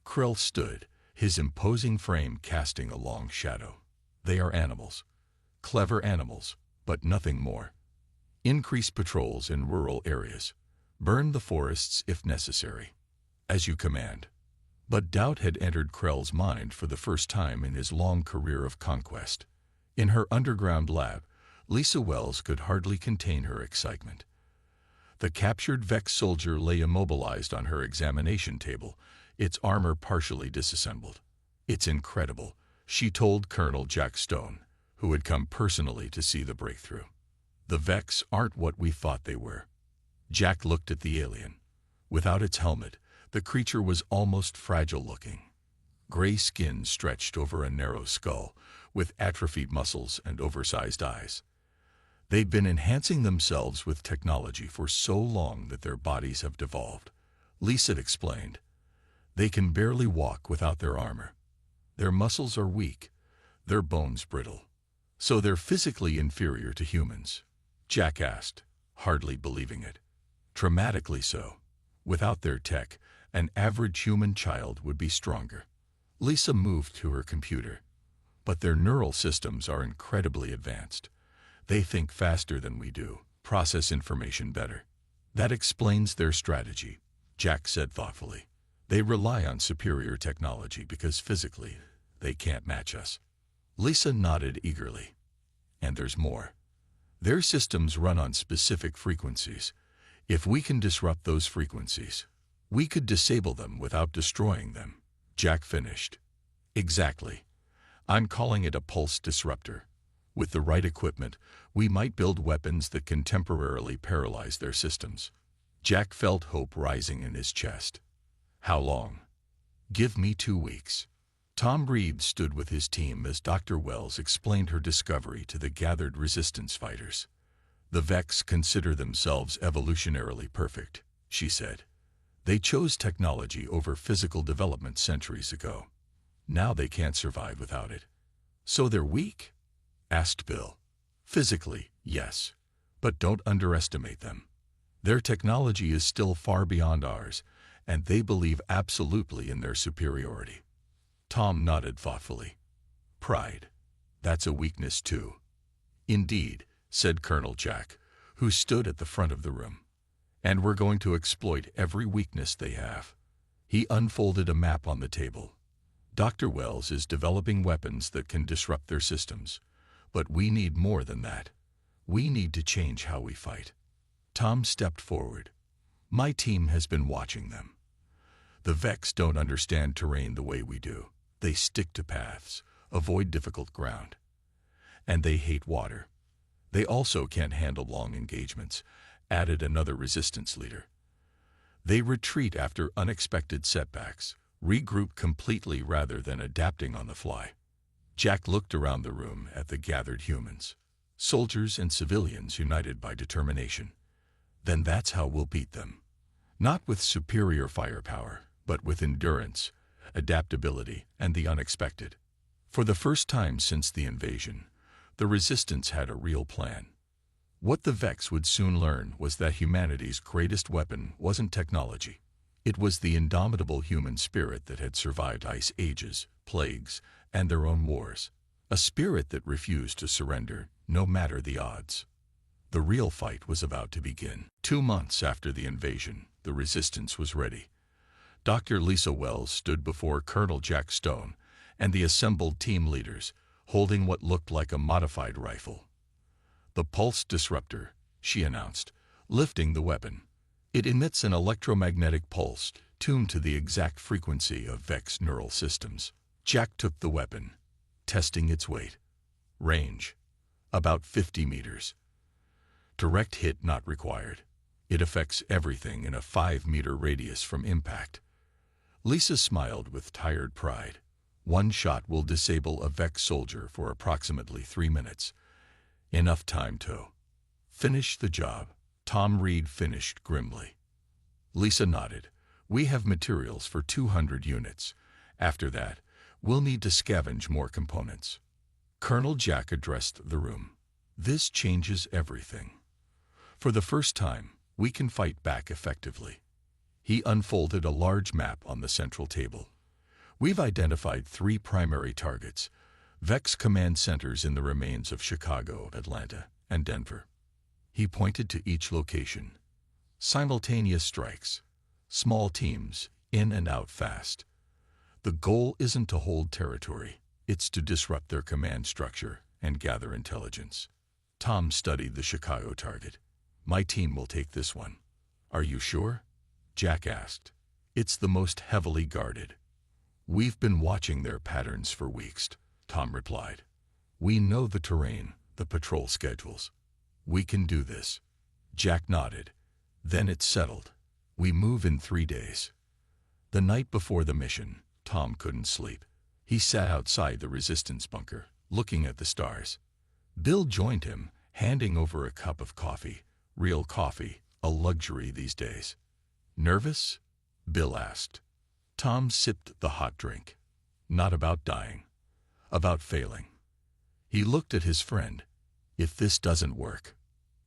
Krell stood, his imposing frame casting a long shadow. "They are animals. Clever animals, but nothing more. Increase patrols in rural areas. Burn the forests if necessary. As you command." But doubt had entered Krell's mind for the first time in his long career of conquest. In her underground lab, Lisa Wells could hardly contain her excitement. The captured Vex soldier lay immobilized on her examination table, its armor partially disassembled. "It's incredible," she told Colonel Jack Stone, who had come personally to see the breakthrough. "The Vex aren't what we thought they were." Jack looked at the alien. Without its helmet, the creature was almost fragile-looking. Gray skin stretched over a narrow skull, with atrophied muscles and oversized eyes. They'd been enhancing themselves with technology for so long that their bodies have devolved. Lisa explained. "They can barely walk without their armor. Their muscles are weak, their bones brittle. So they're physically inferior to humans." Jack asked, hardly believing it. "Dramatically so. Without their tech, an average human child would be stronger." Lisa moved to her computer. "But their neural systems are incredibly advanced. They think faster than we do, process information better. That explains their strategy," Jack said thoughtfully. "They rely on superior technology because physically, they can't match us." Lisa nodded eagerly. "And there's more. Their systems run on specific frequencies. If we can disrupt those frequencies, we could disable them without destroying them," Jack finished. "Exactly. I'm calling it a pulse disruptor. With the right equipment, we might build weapons that can temporarily paralyze their systems." Jack felt hope rising in his chest. "How long?" "Give me 2 weeks." Tom Reed stood with his team as Dr. Wells explained her discovery to the gathered resistance fighters. "The Vex consider themselves evolutionarily perfect," she said. "They chose technology over physical development centuries ago. Now they can't survive without it." "So they're weak?" asked Bill. "Physically, yes. But don't underestimate them. Their technology is still far beyond ours, and they believe absolutely in their superiority." Tom nodded thoughtfully. "Pride. That's a weakness too." "Indeed," said Colonel Jack, who stood at the front of the room. "And we're going to exploit every weakness they have." He unfolded a map on the table. "Dr. Wells is developing weapons that can disrupt their systems. But we need more than that. We need to change how we fight." Tom stepped forward. "My team has been watching them. The Vex don't understand terrain the way we do. They stick to paths, avoid difficult ground. And they hate water. They also can't handle long engagements," added another resistance leader. "They retreat after unexpected setbacks, regroup completely rather than adapting on the fly." Jack looked around the room at the gathered humans, soldiers and civilians united by determination. "Then that's how we'll beat them. Not with superior firepower, but with endurance, adaptability, and the unexpected. For the first time since the invasion, the Resistance had a real plan. What the Vex would soon learn was that humanity's greatest weapon wasn't technology. It was the indomitable human spirit that had survived ice ages, plagues, and their own wars. A spirit that refused to surrender, no matter the odds. The real fight was about to begin. 2 months after the invasion, the Resistance was ready. Dr. Lisa Wells stood before Colonel Jack Stone and the assembled team leaders, holding what looked like a modified rifle. "The pulse disruptor," she announced, lifting the weapon. "It emits an electromagnetic pulse tuned to the exact frequency of Vex neural systems." Jack took the weapon, testing its weight. Range: about 50 meters. Direct hit not required. It affects everything in a 5-meter radius from impact. Lisa smiled with tired pride. One shot will disable a Vex soldier for approximately 3 minutes. Enough time to finish the job. Tom Reed finished grimly. Lisa nodded. "We have materials for 200 units. After that, we'll need to scavenge more components." Colonel Jack addressed the room. "This changes everything. For the first time, we can fight back effectively." He unfolded a large map on the central table. "We've identified 3 primary targets, Vex command centers in the remains of Chicago, Atlanta, and Denver." He pointed to each location. "Simultaneous strikes. Small teams, in and out fast. The goal isn't to hold territory, it's to disrupt their command structure and gather intelligence." Tom studied the Chicago target. "My team will take this one." "Are you sure?" Jack asked. "It's the most heavily guarded." "We've been watching their patterns for weeks," Tom replied. "We know the terrain, the patrol schedules. We can do this." Jack nodded. "Then it's settled. We move in 3 days." The night before the mission, Tom couldn't sleep. He sat outside the Resistance bunker, looking at the stars. Bill joined him, handing over a cup of coffee. Real coffee, a luxury these days. "Nervous?" Bill asked. Tom sipped the hot drink. "Not about dying. About failing." He looked at his friend. "If this doesn't work."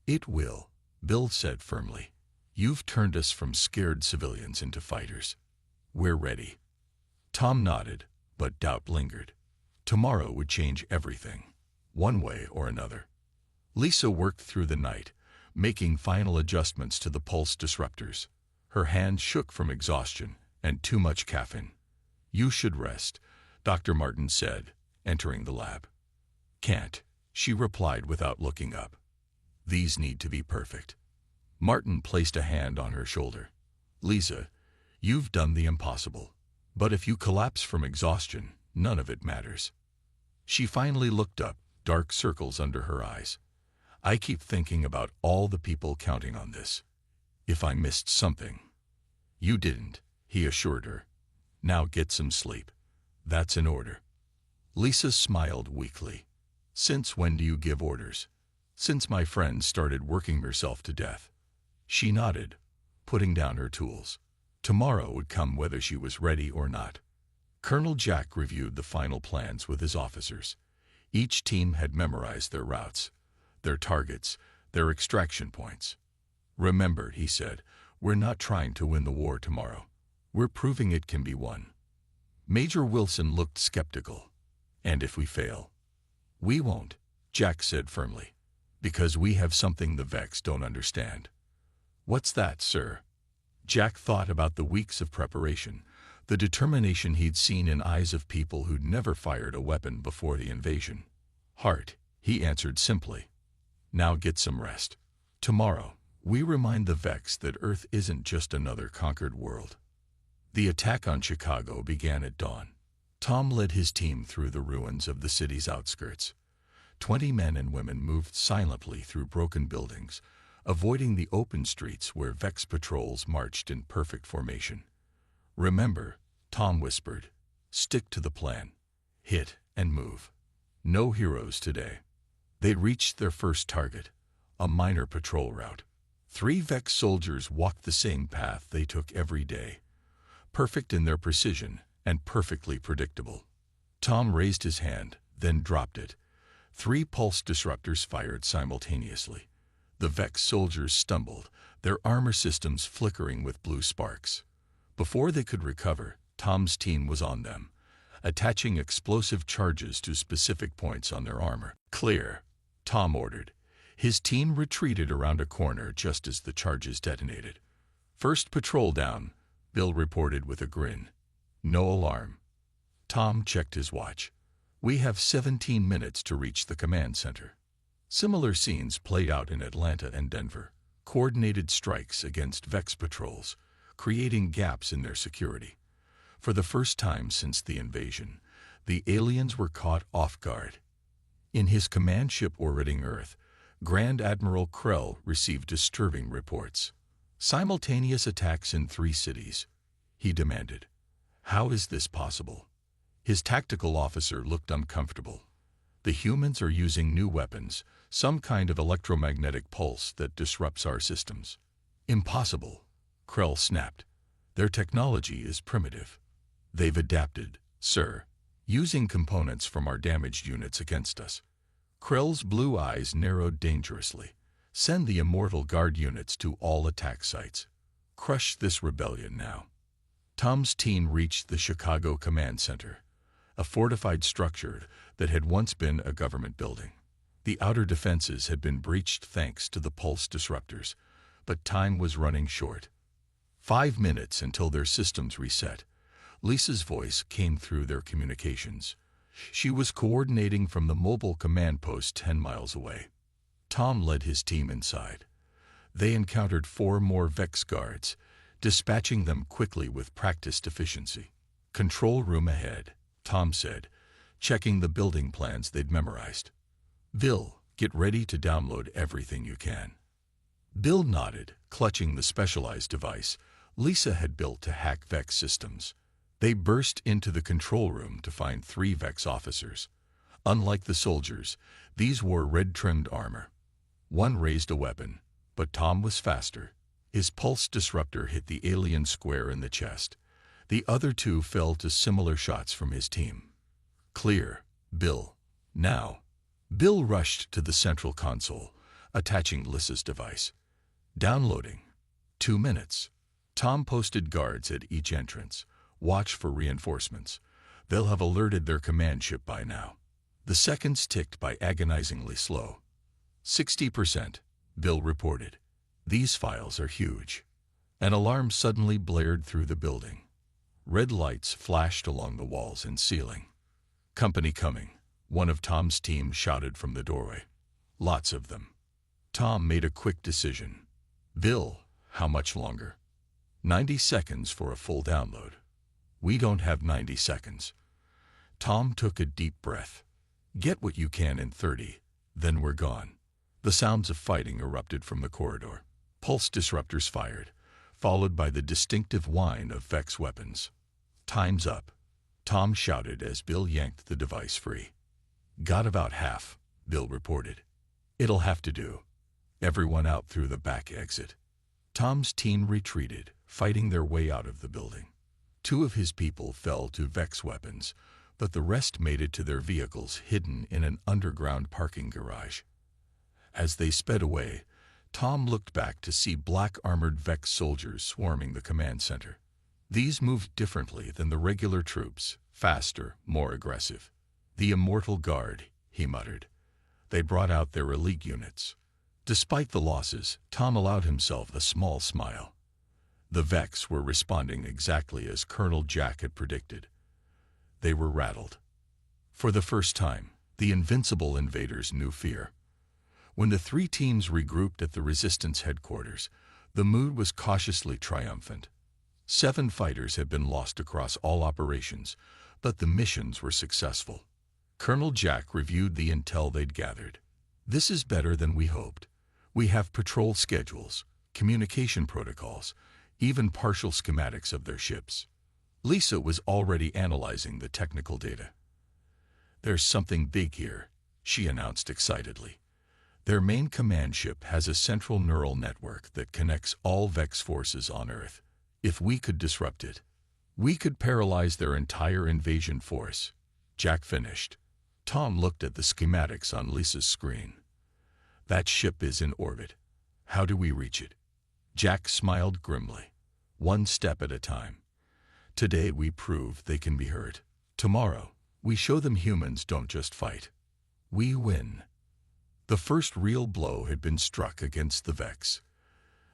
"It will," Bill said firmly. "You've turned us from scared civilians into fighters. We're ready." Tom nodded, but doubt lingered. Tomorrow would change everything, one way or another. Lisa worked through the night, making final adjustments to the pulse disruptors. Her hands shook from exhaustion and too much caffeine. "You should rest," Dr. Martin said, entering the lab. "Can't," she replied without looking up. "These need to be perfect." Martin placed a hand on her shoulder. "Lisa, you've done the impossible. But if you collapse from exhaustion, none of it matters." She finally looked up, dark circles under her eyes. "I keep thinking about all the people counting on this. If I missed something." "You didn't," he assured her. "Now get some sleep. That's in order." Lisa smiled weakly. "Since when do you give orders?" "Since my friend started working herself to death." She nodded, putting down her tools. Tomorrow would come whether she was ready or not. Colonel Jack reviewed the final plans with his officers. Each team had memorized their routes, their targets, their extraction points. "Remember," he said, "we're not trying to win the war tomorrow. We're proving it can be won." Major Wilson looked skeptical. "And if we fail?" "We won't," Jack said firmly, "because we have something the Vex don't understand." "What's that, sir?" Jack thought about the weeks of preparation, the determination he'd seen in eyes of people who'd never fired a weapon before the invasion. "Heart," he answered simply. "Now get some rest. Tomorrow, we remind the Vex that Earth isn't just another conquered world." The attack on Chicago began at dawn. Tom led his team through the ruins of the city's outskirts. 20 men and women moved silently through broken buildings, avoiding the open streets where Vex patrols marched in perfect formation. "Remember," Tom whispered, "stick to the plan. Hit and move. No heroes today." They reached their first target, a minor patrol route. 3 Vex soldiers walked the same path they took every day, perfect in their precision and perfectly predictable. Tom raised his hand, then dropped it. 3 pulse disruptors fired simultaneously. The Vex soldiers stumbled, their armor systems flickering with blue sparks. Before they could recover, Tom's team was on them, attaching explosive charges to specific points on their armor. "Clear," Tom ordered. His team retreated around a corner just as the charges detonated. "First patrol down," Bill reported with a grin. "No alarm." Tom checked his watch. "We have 17 minutes to reach the command center." Similar scenes played out in Atlanta and Denver. Coordinated strikes against Vex patrols, creating gaps in their security. For the first time since the invasion, the aliens were caught off guard. In his command ship orbiting Earth, Grand Admiral Krell received disturbing reports. "Simultaneous attacks in 3 cities," he demanded. "How is this possible?" His tactical officer looked uncomfortable. "The humans are using new weapons, some kind of electromagnetic pulse that disrupts our systems." "Impossible," Krell snapped. "Their technology is primitive." "They've adapted, sir, using components from our damaged units against us." Krell's blue eyes narrowed dangerously. "Send the Immortal Guard units to all attack sites. Crush this rebellion now." Tom's team reached the Chicago Command Center, a fortified structure that had once been a government building. The outer defenses had been breached thanks to the pulse disruptors, but time was running short. 5 minutes until their systems reset. Lisa's voice came through their communications. She was coordinating from the mobile command post 10 miles away. Tom led his team inside. They encountered 4 more Vex guards, dispatching them quickly with practiced efficiency. "Control room ahead," Tom said, checking the building plans they'd memorized. "Bill, get ready to download everything you can." Bill nodded, clutching the specialized device Lisa had built to hack Vex systems. They burst into the control room to find 3 Vex officers. Unlike the soldiers, these wore red-trimmed armor. One raised a weapon, but Tom was faster. His pulse disruptor hit the alien square in the chest. The other 2 fell to similar shots from his team. "Clear, Bill. Now." Bill rushed to the central console, attaching Lisa's device. "Downloading. 2 minutes." Tom posted guards at each entrance. "Watch for reinforcements. They'll have alerted their command ship by now." The seconds ticked by agonizingly slow. 60%, Bill reported. "These files are huge." An alarm suddenly blared through the building. Red lights flashed along the walls and ceiling. "Company coming," one of Tom's team shouted from the doorway. "Lots of them." Tom made a quick decision. "Bill, how much longer?" 90 seconds for a full download." "We don't have 90 seconds. Tom took a deep breath. "Get what you can in 30, then we're gone." The sounds of fighting erupted from the corridor. Pulse disruptors fired, followed by the distinctive whine of Vex weapons. "Time's up," Tom shouted as Bill yanked the device free. "Got about half," Bill reported. "It'll have to do. Everyone out through the back exit." Tom's team retreated, fighting their way out of the building. 2 of his people fell to Vex weapons, but the rest made it to their vehicles hidden in an underground parking garage. As they sped away, Tom looked back to see black-armored Vex soldiers swarming the command center. These moved differently than the regular troops, faster, more aggressive. "The Immortal Guard," he muttered. They brought out their elite units. Despite the losses, Tom allowed himself a small smile. The Vex were responding exactly as Colonel Jack had predicted. They were rattled. For the first time, the invincible invaders knew fear. When the 3 teams regrouped at the Resistance headquarters, the mood was cautiously triumphant. 7 fighters had been lost across all operations, but the missions were successful. Colonel Jack reviewed the intel they'd gathered. "This is better than we hoped. We have patrol schedules, communication protocols, even partial schematics of their ships." Lisa was already analyzing the technical data. "There's something big here," she announced excitedly. Their main command ship has a central neural network that connects all Vex forces on Earth. If we could disrupt it, we could paralyze their entire invasion force. Jack finished. Tom looked at the schematics on Lisa's screen. That ship is in orbit. How do we reach it? Jack smiled grimly. One step at a time. Today we prove they can be hurt. Tomorrow, we show them humans don't just fight. We win. The first real blow had been struck against the Vex.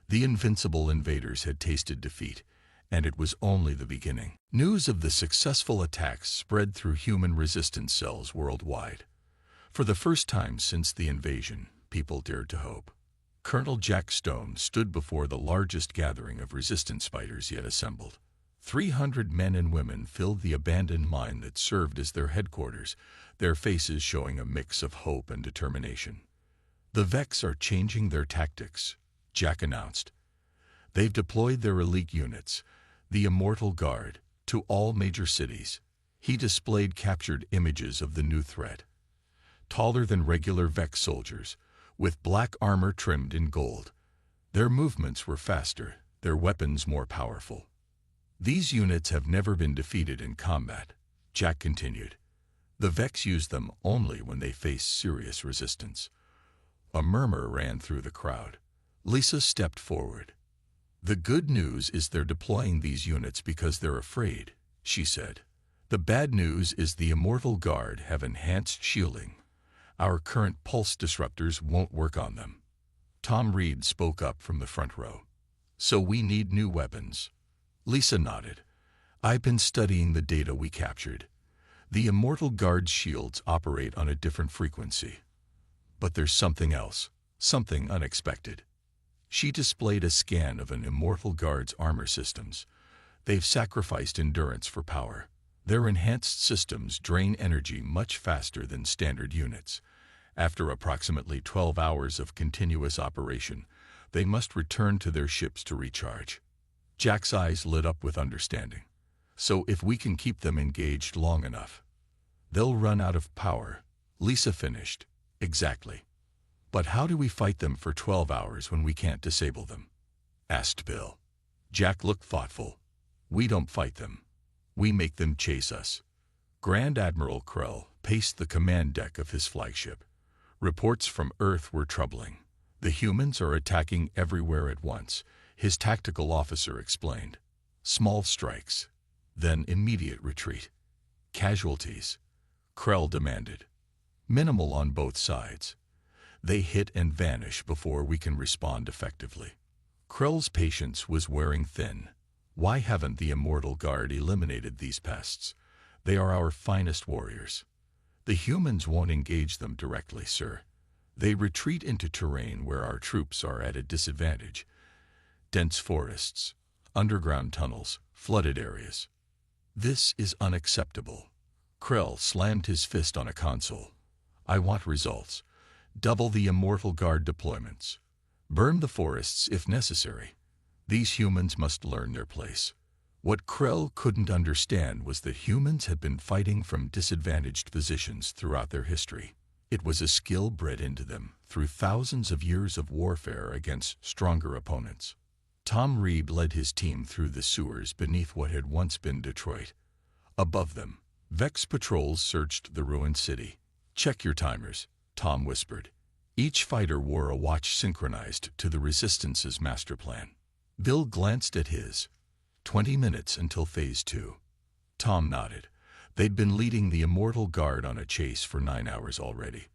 The invincible invaders had tasted defeat, and it was only the beginning. News of the successful attacks spread through human resistance cells worldwide. For the first time since the invasion, people dared to hope. Colonel Jack Stone stood before the largest gathering of resistance fighters yet assembled. 300 men and women filled the abandoned mine that served as their headquarters, their faces showing a mix of hope and determination. The Vex are changing their tactics, Jack announced. They've deployed their elite units, the Immortal Guard, to all major cities. He displayed captured images of the new threat. Taller than regular Vex soldiers, with black armor trimmed in gold. Their movements were faster, their weapons more powerful. These units have never been defeated in combat, Jack continued. The Vex use them only when they face serious resistance. A murmur ran through the crowd. Lisa stepped forward. The good news is they're deploying these units because they're afraid, she said. The bad news is the Immortal Guard have enhanced shielding. Our current pulse disruptors won't work on them. Tom Reed spoke up from the front row. So we need new weapons. Lisa nodded. I've been studying the data we captured. The Immortal Guard's shields operate on a different frequency. But there's something else, something unexpected. She displayed a scan of an Immortal Guard's armor systems. They've sacrificed endurance for power. Their enhanced systems drain energy much faster than standard units. After approximately 12 hours of continuous operation, they must return to their ships to recharge. Jack's eyes lit up with understanding. So if we can keep them engaged long enough, they'll run out of power. Lisa finished. Exactly. But how do we fight them for 12 hours when we can't disable them? Asked Bill. Jack looked thoughtful. We don't fight them. We make them chase us. Grand Admiral Krell paced the command deck of his flagship. Reports from Earth were troubling. The humans are attacking everywhere at once, his tactical officer explained. Small strikes, then immediate retreat. Casualties, Krell demanded. Minimal on both sides. They hit and vanish before we can respond effectively. Krell's patience was wearing thin. Why haven't the Immortal Guard eliminated these pests? They are our finest warriors. The humans won't engage them directly, sir. They retreat into terrain where our troops are at a disadvantage. Dense forests, underground tunnels, flooded areas. This is unacceptable. Krell slammed his fist on a console. I want results. Double the Immortal Guard deployments. Burn the forests if necessary. These humans must learn their place. What Krell couldn't understand was that humans had been fighting from disadvantaged positions throughout their history. It was a skill bred into them through thousands of years of warfare against stronger opponents. Tom Reed led his team through the sewers beneath what had once been Detroit. Above them, Vex patrols searched the ruined city. Check your timers, Tom whispered. Each fighter wore a watch synchronized to the Resistance's master plan. Bill glanced at his. 20 minutes until Phase 2. Tom nodded. They'd been leading the Immortal Guard on a chase for 9 hours already.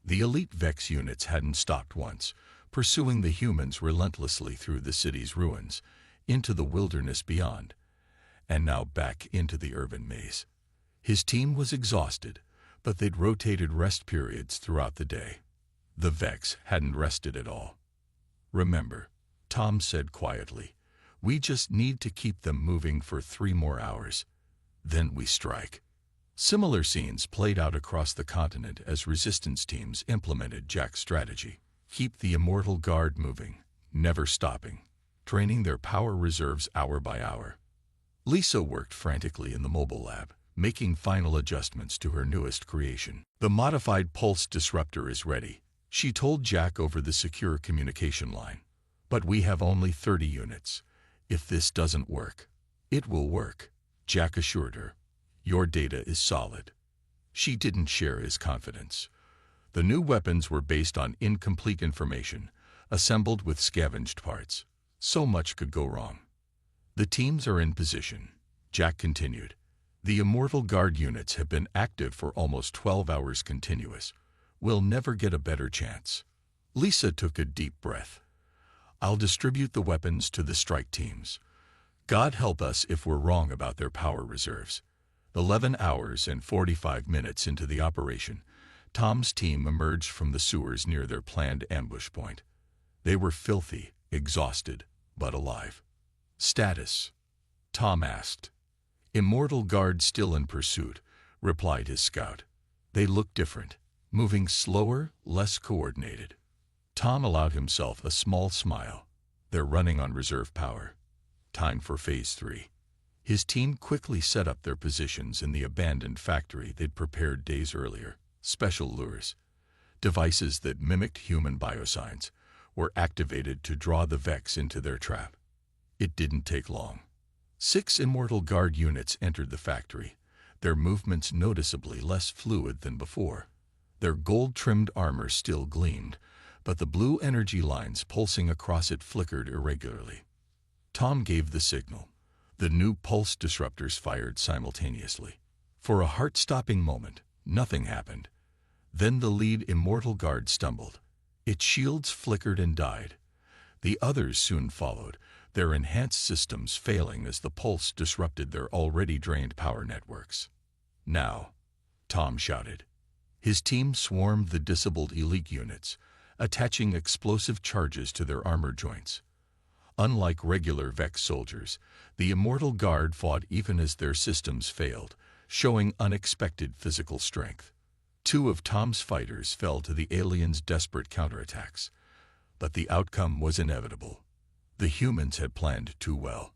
The elite Vex units hadn't stopped once, pursuing the humans relentlessly through the city's ruins, into the wilderness beyond, and now back into the urban maze. His team was exhausted, but they'd rotated rest periods throughout the day. The Vex hadn't rested at all. Remember, Tom said quietly, we just need to keep them moving for 3 more hours. Then we strike. Similar scenes played out across the continent as resistance teams implemented Jack's strategy. Keep the Immortal Guard moving, never stopping, draining their power reserves hour by hour. Lisa worked frantically in the mobile lab, making final adjustments to her newest creation. The modified pulse disruptor is ready, She told Jack over the secure communication line. But we have only 30 units. If this doesn't work, it will work, Jack assured her. Your data is solid. She didn't share his confidence. The new weapons were based on incomplete information, assembled with scavenged parts. So much could go wrong. The teams are in position, Jack continued. The Immortal Guard units have been active for almost 12 hours continuous. We'll never get a better chance. Lisa took a deep breath. I'll distribute the weapons to the strike teams. God help us if we're wrong about their power reserves. 11 hours and 45 minutes into the operation, Tom's team emerged from the sewers near their planned ambush point. They were filthy, exhausted, but alive. Status? Tom asked. Immortal Guard still in pursuit, replied his scout. They look different, moving slower, less coordinated. Tom allowed himself a small smile. They're running on reserve power. Time for Phase 3. His team quickly set up their positions in the abandoned factory they'd prepared days earlier. Special lures, devices that mimicked human biosigns, were activated to draw the Vex into their trap. It didn't take long. 6 Immortal Guard units entered the factory, their movements noticeably less fluid than before. Their gold-trimmed armor still gleamed, but the blue energy lines pulsing across it flickered irregularly. Tom gave the signal. The new pulse disruptors fired simultaneously. For a heart-stopping moment, nothing happened. Then the lead Immortal Guard stumbled. Its shields flickered and died. The others soon followed, their enhanced systems failing as the pulse disrupted their already drained power networks. Now, Tom shouted. His team swarmed the disabled elite units, attaching explosive charges to their armor joints. Unlike regular Vex soldiers, the Immortal Guard fought even as their systems failed, showing unexpected physical strength. 2 of Tom's fighters fell to the aliens' desperate counterattacks, but the outcome was inevitable. The humans had planned too well.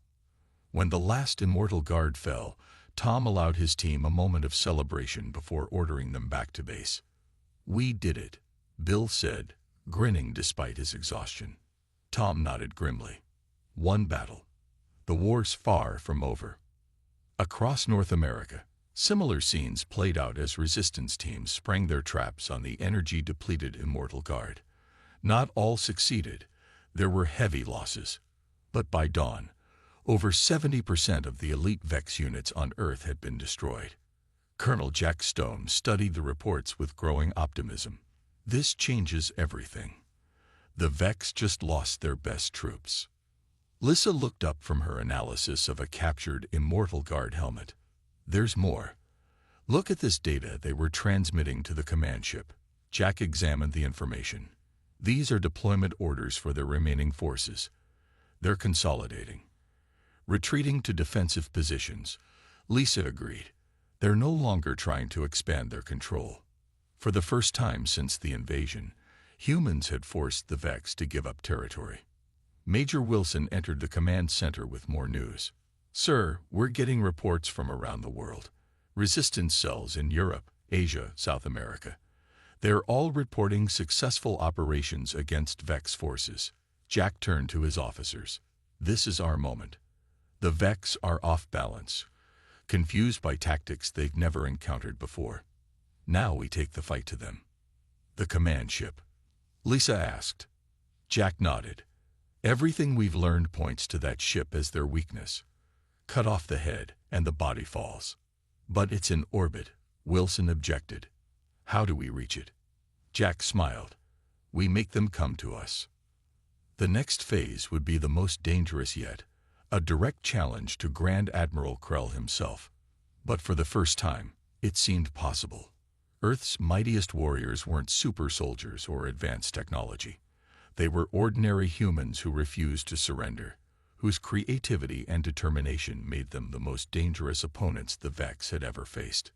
When the last Immortal Guard fell, Tom allowed his team a moment of celebration before ordering them back to base. We did it, Bill said, grinning despite his exhaustion. Tom nodded grimly. One battle. The war's far from over. Across North America, similar scenes played out as resistance teams sprang their traps on the energy-depleted Immortal Guard. Not all succeeded. There were heavy losses. But by dawn, over 70% of the elite Vex units on Earth had been destroyed. Colonel Jack Stone studied the reports with growing optimism. This changes everything. The Vex just lost their best troops. Lisa looked up from her analysis of a captured Immortal Guard helmet. There's more. Look at this data they were transmitting to the command ship. Jack examined the information. These are deployment orders for their remaining forces. They're consolidating. Retreating to defensive positions. Lisa agreed. They're no longer trying to expand their control. For the first time since the invasion, humans had forced the Vex to give up territory. Major Wilson entered the command center with more news. Sir, we're getting reports from around the world. Resistance cells in Europe, Asia, South America. They're all reporting successful operations against Vex forces. Jack turned to his officers. This is our moment. The Vex are off balance, confused by tactics they've never encountered before. Now we take the fight to them. The command ship. Lisa asked. Jack nodded. Everything we've learned points to that ship as their weakness. Cut off the head, and the body falls. But it's in orbit, Wilson objected. How do we reach it? Jack smiled. We make them come to us. The next phase would be the most dangerous yet, a direct challenge to Grand Admiral Krell himself. But for the first time, it seemed possible. Earth's mightiest warriors weren't super soldiers or advanced technology. They were ordinary humans who refused to surrender, whose creativity and determination made them the most dangerous opponents the Vex had ever faced.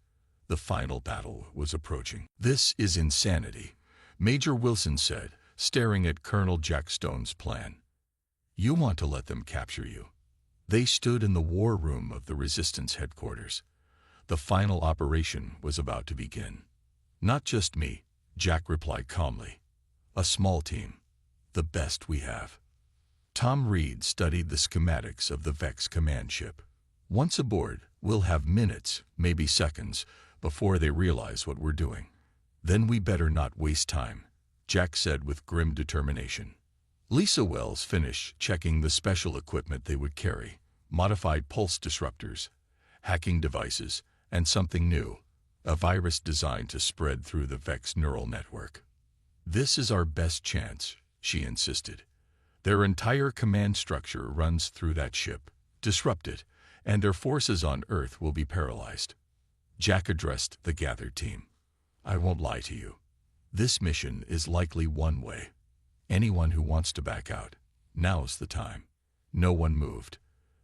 The final battle was approaching. This is insanity, Major Wilson said, staring at Colonel Jack Stone's plan. You want to let them capture you. They stood in the war room of the Resistance headquarters. The final operation was about to begin. Not just me, Jack replied calmly. A small team. The best we have. Tom Reed studied the schematics of the Vex command ship. Once aboard, we'll have minutes, maybe seconds, before they realize what we're doing. Then we better not waste time, Jack said with grim determination. Lisa Wells finished checking the special equipment they would carry, modified pulse disruptors, hacking devices, and something new, a virus designed to spread through the Vex neural network. This is our best chance, she insisted. Their entire command structure runs through that ship. Disrupt it, and their forces on Earth will be paralyzed. Jack addressed the gathered team. I won't lie to you. This mission is likely one way. Anyone who wants to back out, now's the time. No one moved.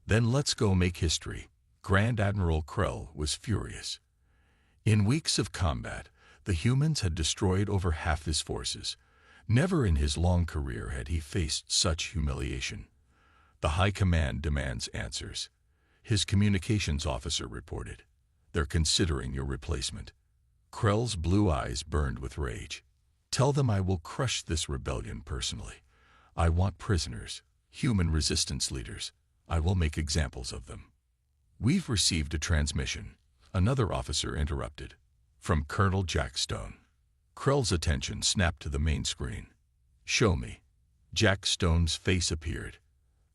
Then let's go make history. Grand Admiral Krell was furious. In weeks of combat, the humans had destroyed over half his forces. Never in his long career had he faced such humiliation. The High Command demands answers. His communications officer reported. They're considering your replacement. Krell's blue eyes burned with rage. Tell them I will crush this rebellion personally. I want prisoners, human resistance leaders. I will make examples of them. We've received a transmission, another officer interrupted, from Colonel Jack Stone. Krell's attention snapped to the main screen. Show me. Jack Stone's face appeared.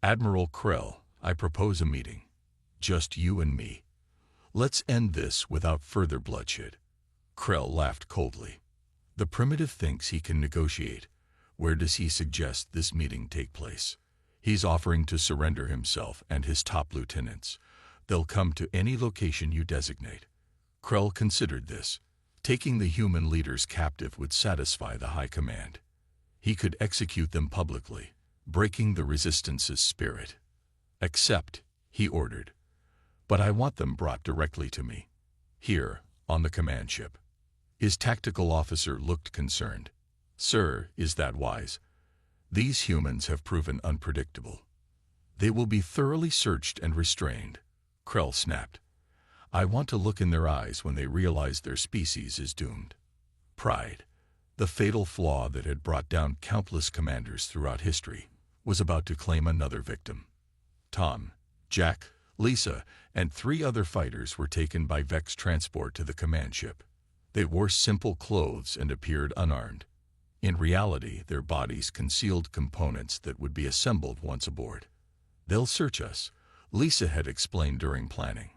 Admiral Krell, I propose a meeting. Just you and me. Let's end this without further bloodshed. Krell laughed coldly. The primitive thinks he can negotiate. Where does he suggest this meeting take place? He's offering to surrender himself and his top lieutenants. They'll come to any location you designate. Krell considered this. Taking the human leaders captive would satisfy the High Command. He could execute them publicly, breaking the Resistance's spirit. Accept, he ordered. But I want them brought directly to me. Here, on the command ship. His tactical officer looked concerned. Sir, is that wise? These humans have proven unpredictable. They will be thoroughly searched and restrained. Krell snapped. I want to look in their eyes when they realize their species is doomed. Pride, the fatal flaw that had brought down countless commanders throughout history, was about to claim another victim. Tom, Jack, Lisa, and 3 other fighters were taken by Vex transport to the command ship. They wore simple clothes and appeared unarmed. In reality, their bodies concealed components that would be assembled once aboard. They'll search us, Lisa had explained during planning.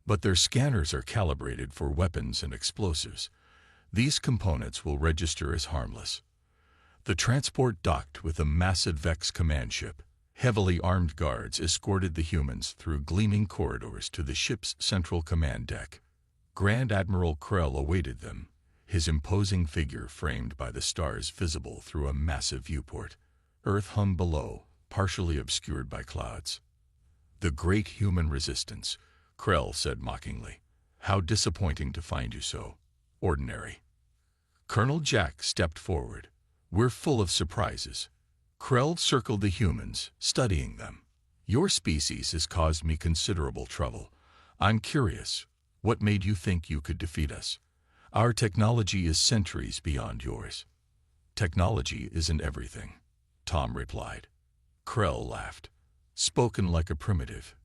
But their scanners are calibrated for weapons and explosives. These components will register as harmless. The transport docked with a massive Vex command ship. Heavily armed guards escorted the humans through gleaming corridors to the ship's central command deck. Grand Admiral Krell awaited them, his imposing figure framed by the stars visible through a massive viewport. Earth hung below, partially obscured by clouds. The great human resistance, Krell said mockingly. How disappointing to find you so ordinary. Colonel Jack stepped forward. We're full of surprises. Krell circled the humans, studying them. Your species has caused me considerable trouble. I'm curious. What made you think you could defeat us? Our technology is centuries beyond yours. Technology isn't everything, Tom replied. Krell laughed. Spoken like a primitive.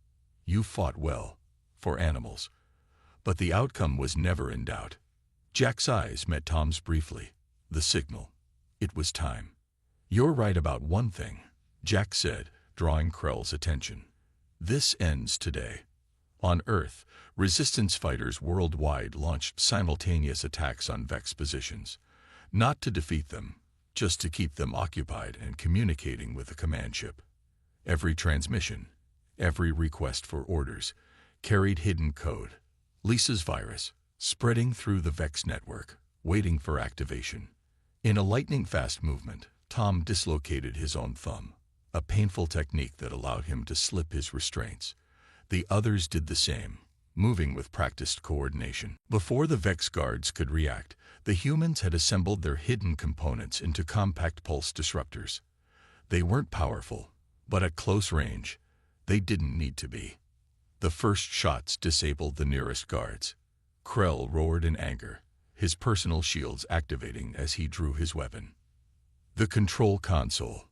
You fought well, for animals. But the outcome was never in doubt. Jack's eyes met Tom's briefly. The signal. It was time. You're right about one thing, Jack said, drawing Krell's attention. This ends today. On Earth, resistance fighters worldwide launched simultaneous attacks on Vex positions. Not to defeat them, just to keep them occupied and communicating with the command ship. Every transmission, every request for orders, carried hidden code. Lisa's virus, spreading through the Vex network, waiting for activation. In a lightning-fast movement, Tom dislocated his own thumb, a painful technique that allowed him to slip his restraints. The others did the same, moving with practiced coordination. Before the Vex guards could react, the humans had assembled their hidden components into compact pulse disruptors. They weren't powerful, but at close range, they didn't need to be. The first shots disabled the nearest guards. Krell roared in anger, his personal shields activating as he drew his weapon. The control console.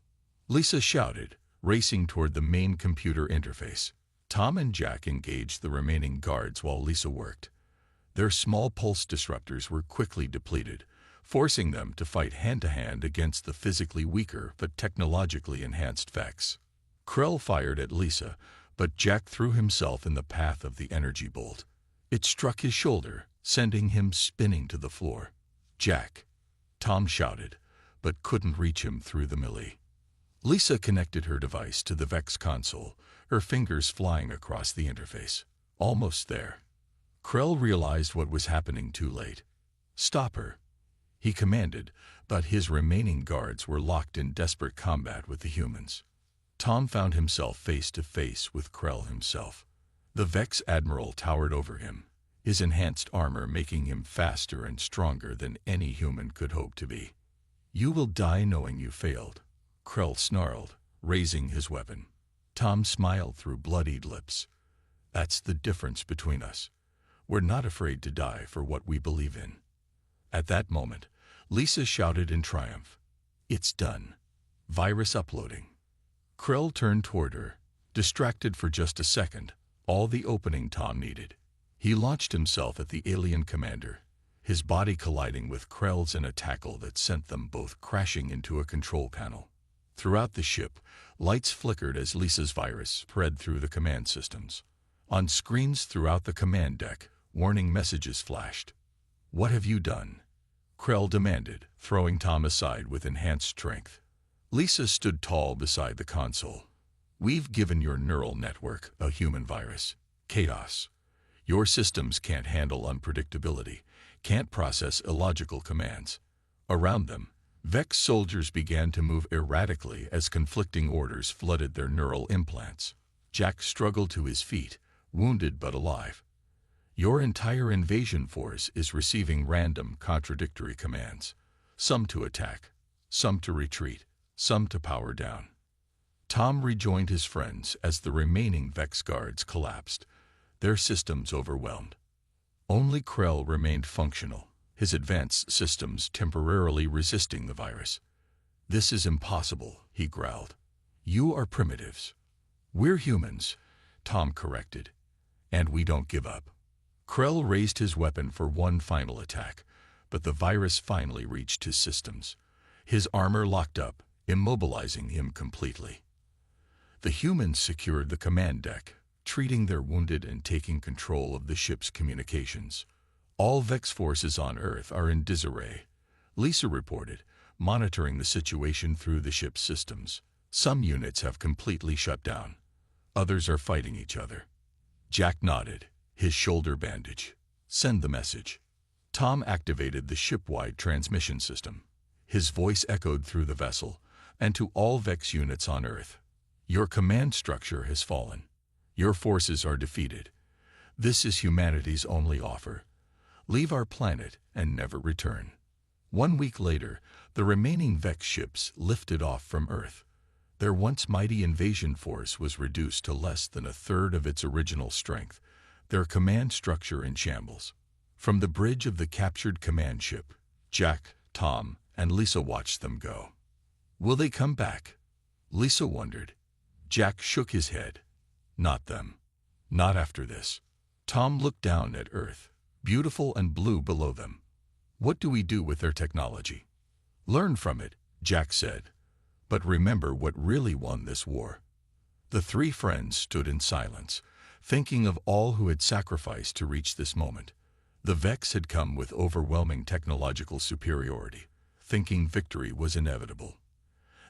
Lisa shouted, racing toward the main computer interface. Tom and Jack engaged the remaining guards while Lisa worked. Their small pulse disruptors were quickly depleted, forcing them to fight hand-to-hand against the physically weaker but technologically enhanced Vex. Krell fired at Lisa, but Jack threw himself in the path of the energy bolt. It struck his shoulder, sending him spinning to the floor. "Jack!" Tom shouted, but couldn't reach him through the melee. Lisa connected her device to the Vex console, her fingers flying across the interface. Almost there. Krell realized what was happening too late. "Stop her," he commanded, but his remaining guards were locked in desperate combat with the humans. Tom found himself face to face with Krell himself. The Vex Admiral towered over him, his enhanced armor making him faster and stronger than any human could hope to be. "You will die knowing you failed," Krell snarled, raising his weapon. Tom smiled through bloodied lips. "That's the difference between us. We're not afraid to die for what we believe in." At that moment, Lisa shouted in triumph, "It's done. Virus uploading." Krell turned toward her, distracted for just a second, all the opening Tom needed. He launched himself at the alien commander, his body colliding with Krell's in a tackle that sent them both crashing into a control panel. Throughout the ship, lights flickered as Lisa's virus spread through the command systems. On screens throughout the command deck, warning messages flashed. "What have you done?" Krell demanded, throwing Tom aside with enhanced strength. Lisa stood tall beside the console. "We've given your neural network a human virus. Chaos. Your systems can't handle unpredictability, can't process illogical commands." Around them, Vex soldiers began to move erratically as conflicting orders flooded their neural implants. Jack struggled to his feet, wounded but alive. "Your entire invasion force is receiving random, contradictory commands. Some to attack, some to retreat, some to power down." Tom rejoined his friends as the remaining Vex guards collapsed, their systems overwhelmed. Only Krell remained functional, his advanced systems temporarily resisting the virus. "This is impossible," he growled. "You are primitives." "We're humans," Tom corrected. "And we don't give up." Krell raised his weapon for one final attack, but the virus finally reached his systems. His armor locked up, immobilizing him completely. The humans secured the command deck, treating their wounded and taking control of the ship's communications. "All Vex forces on Earth are in disarray," Lisa reported, monitoring the situation through the ship's systems. "Some units have completely shut down. Others are fighting each other." Jack nodded, his shoulder bandage. "Send the message." Tom activated the ship-wide transmission system. His voice echoed through the vessel, and to all Vex units on Earth. "Your command structure has fallen. Your forces are defeated. This is humanity's only offer. Leave our planet and never return." 1 week later, the remaining Vex ships lifted off from Earth. Their once mighty invasion force was reduced to less than a third of its original strength, their command structure in shambles. From the bridge of the captured command ship, Jack, Tom, and Lisa watched them go. "Will they come back?" Lisa wondered. Jack shook his head. "Not them. Not after this." Tom looked down at Earth, beautiful and blue below them. "What do we do with their technology?" "Learn from it," Jack said. "But remember what really won this war." The three friends stood in silence, thinking of all who had sacrificed to reach this moment. The Vex had come with overwhelming technological superiority, thinking victory was inevitable.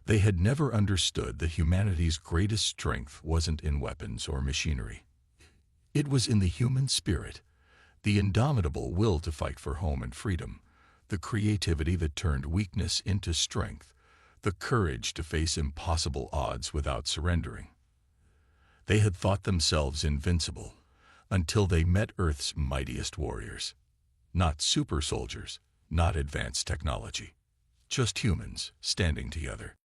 They had never understood that humanity's greatest strength wasn't in weapons or machinery. It was in the human spirit, the indomitable will to fight for home and freedom, the creativity that turned weakness into strength, the courage to face impossible odds without surrendering. They had thought themselves invincible until they met Earth's mightiest warriors. Not super soldiers, not advanced technology, just humans standing together.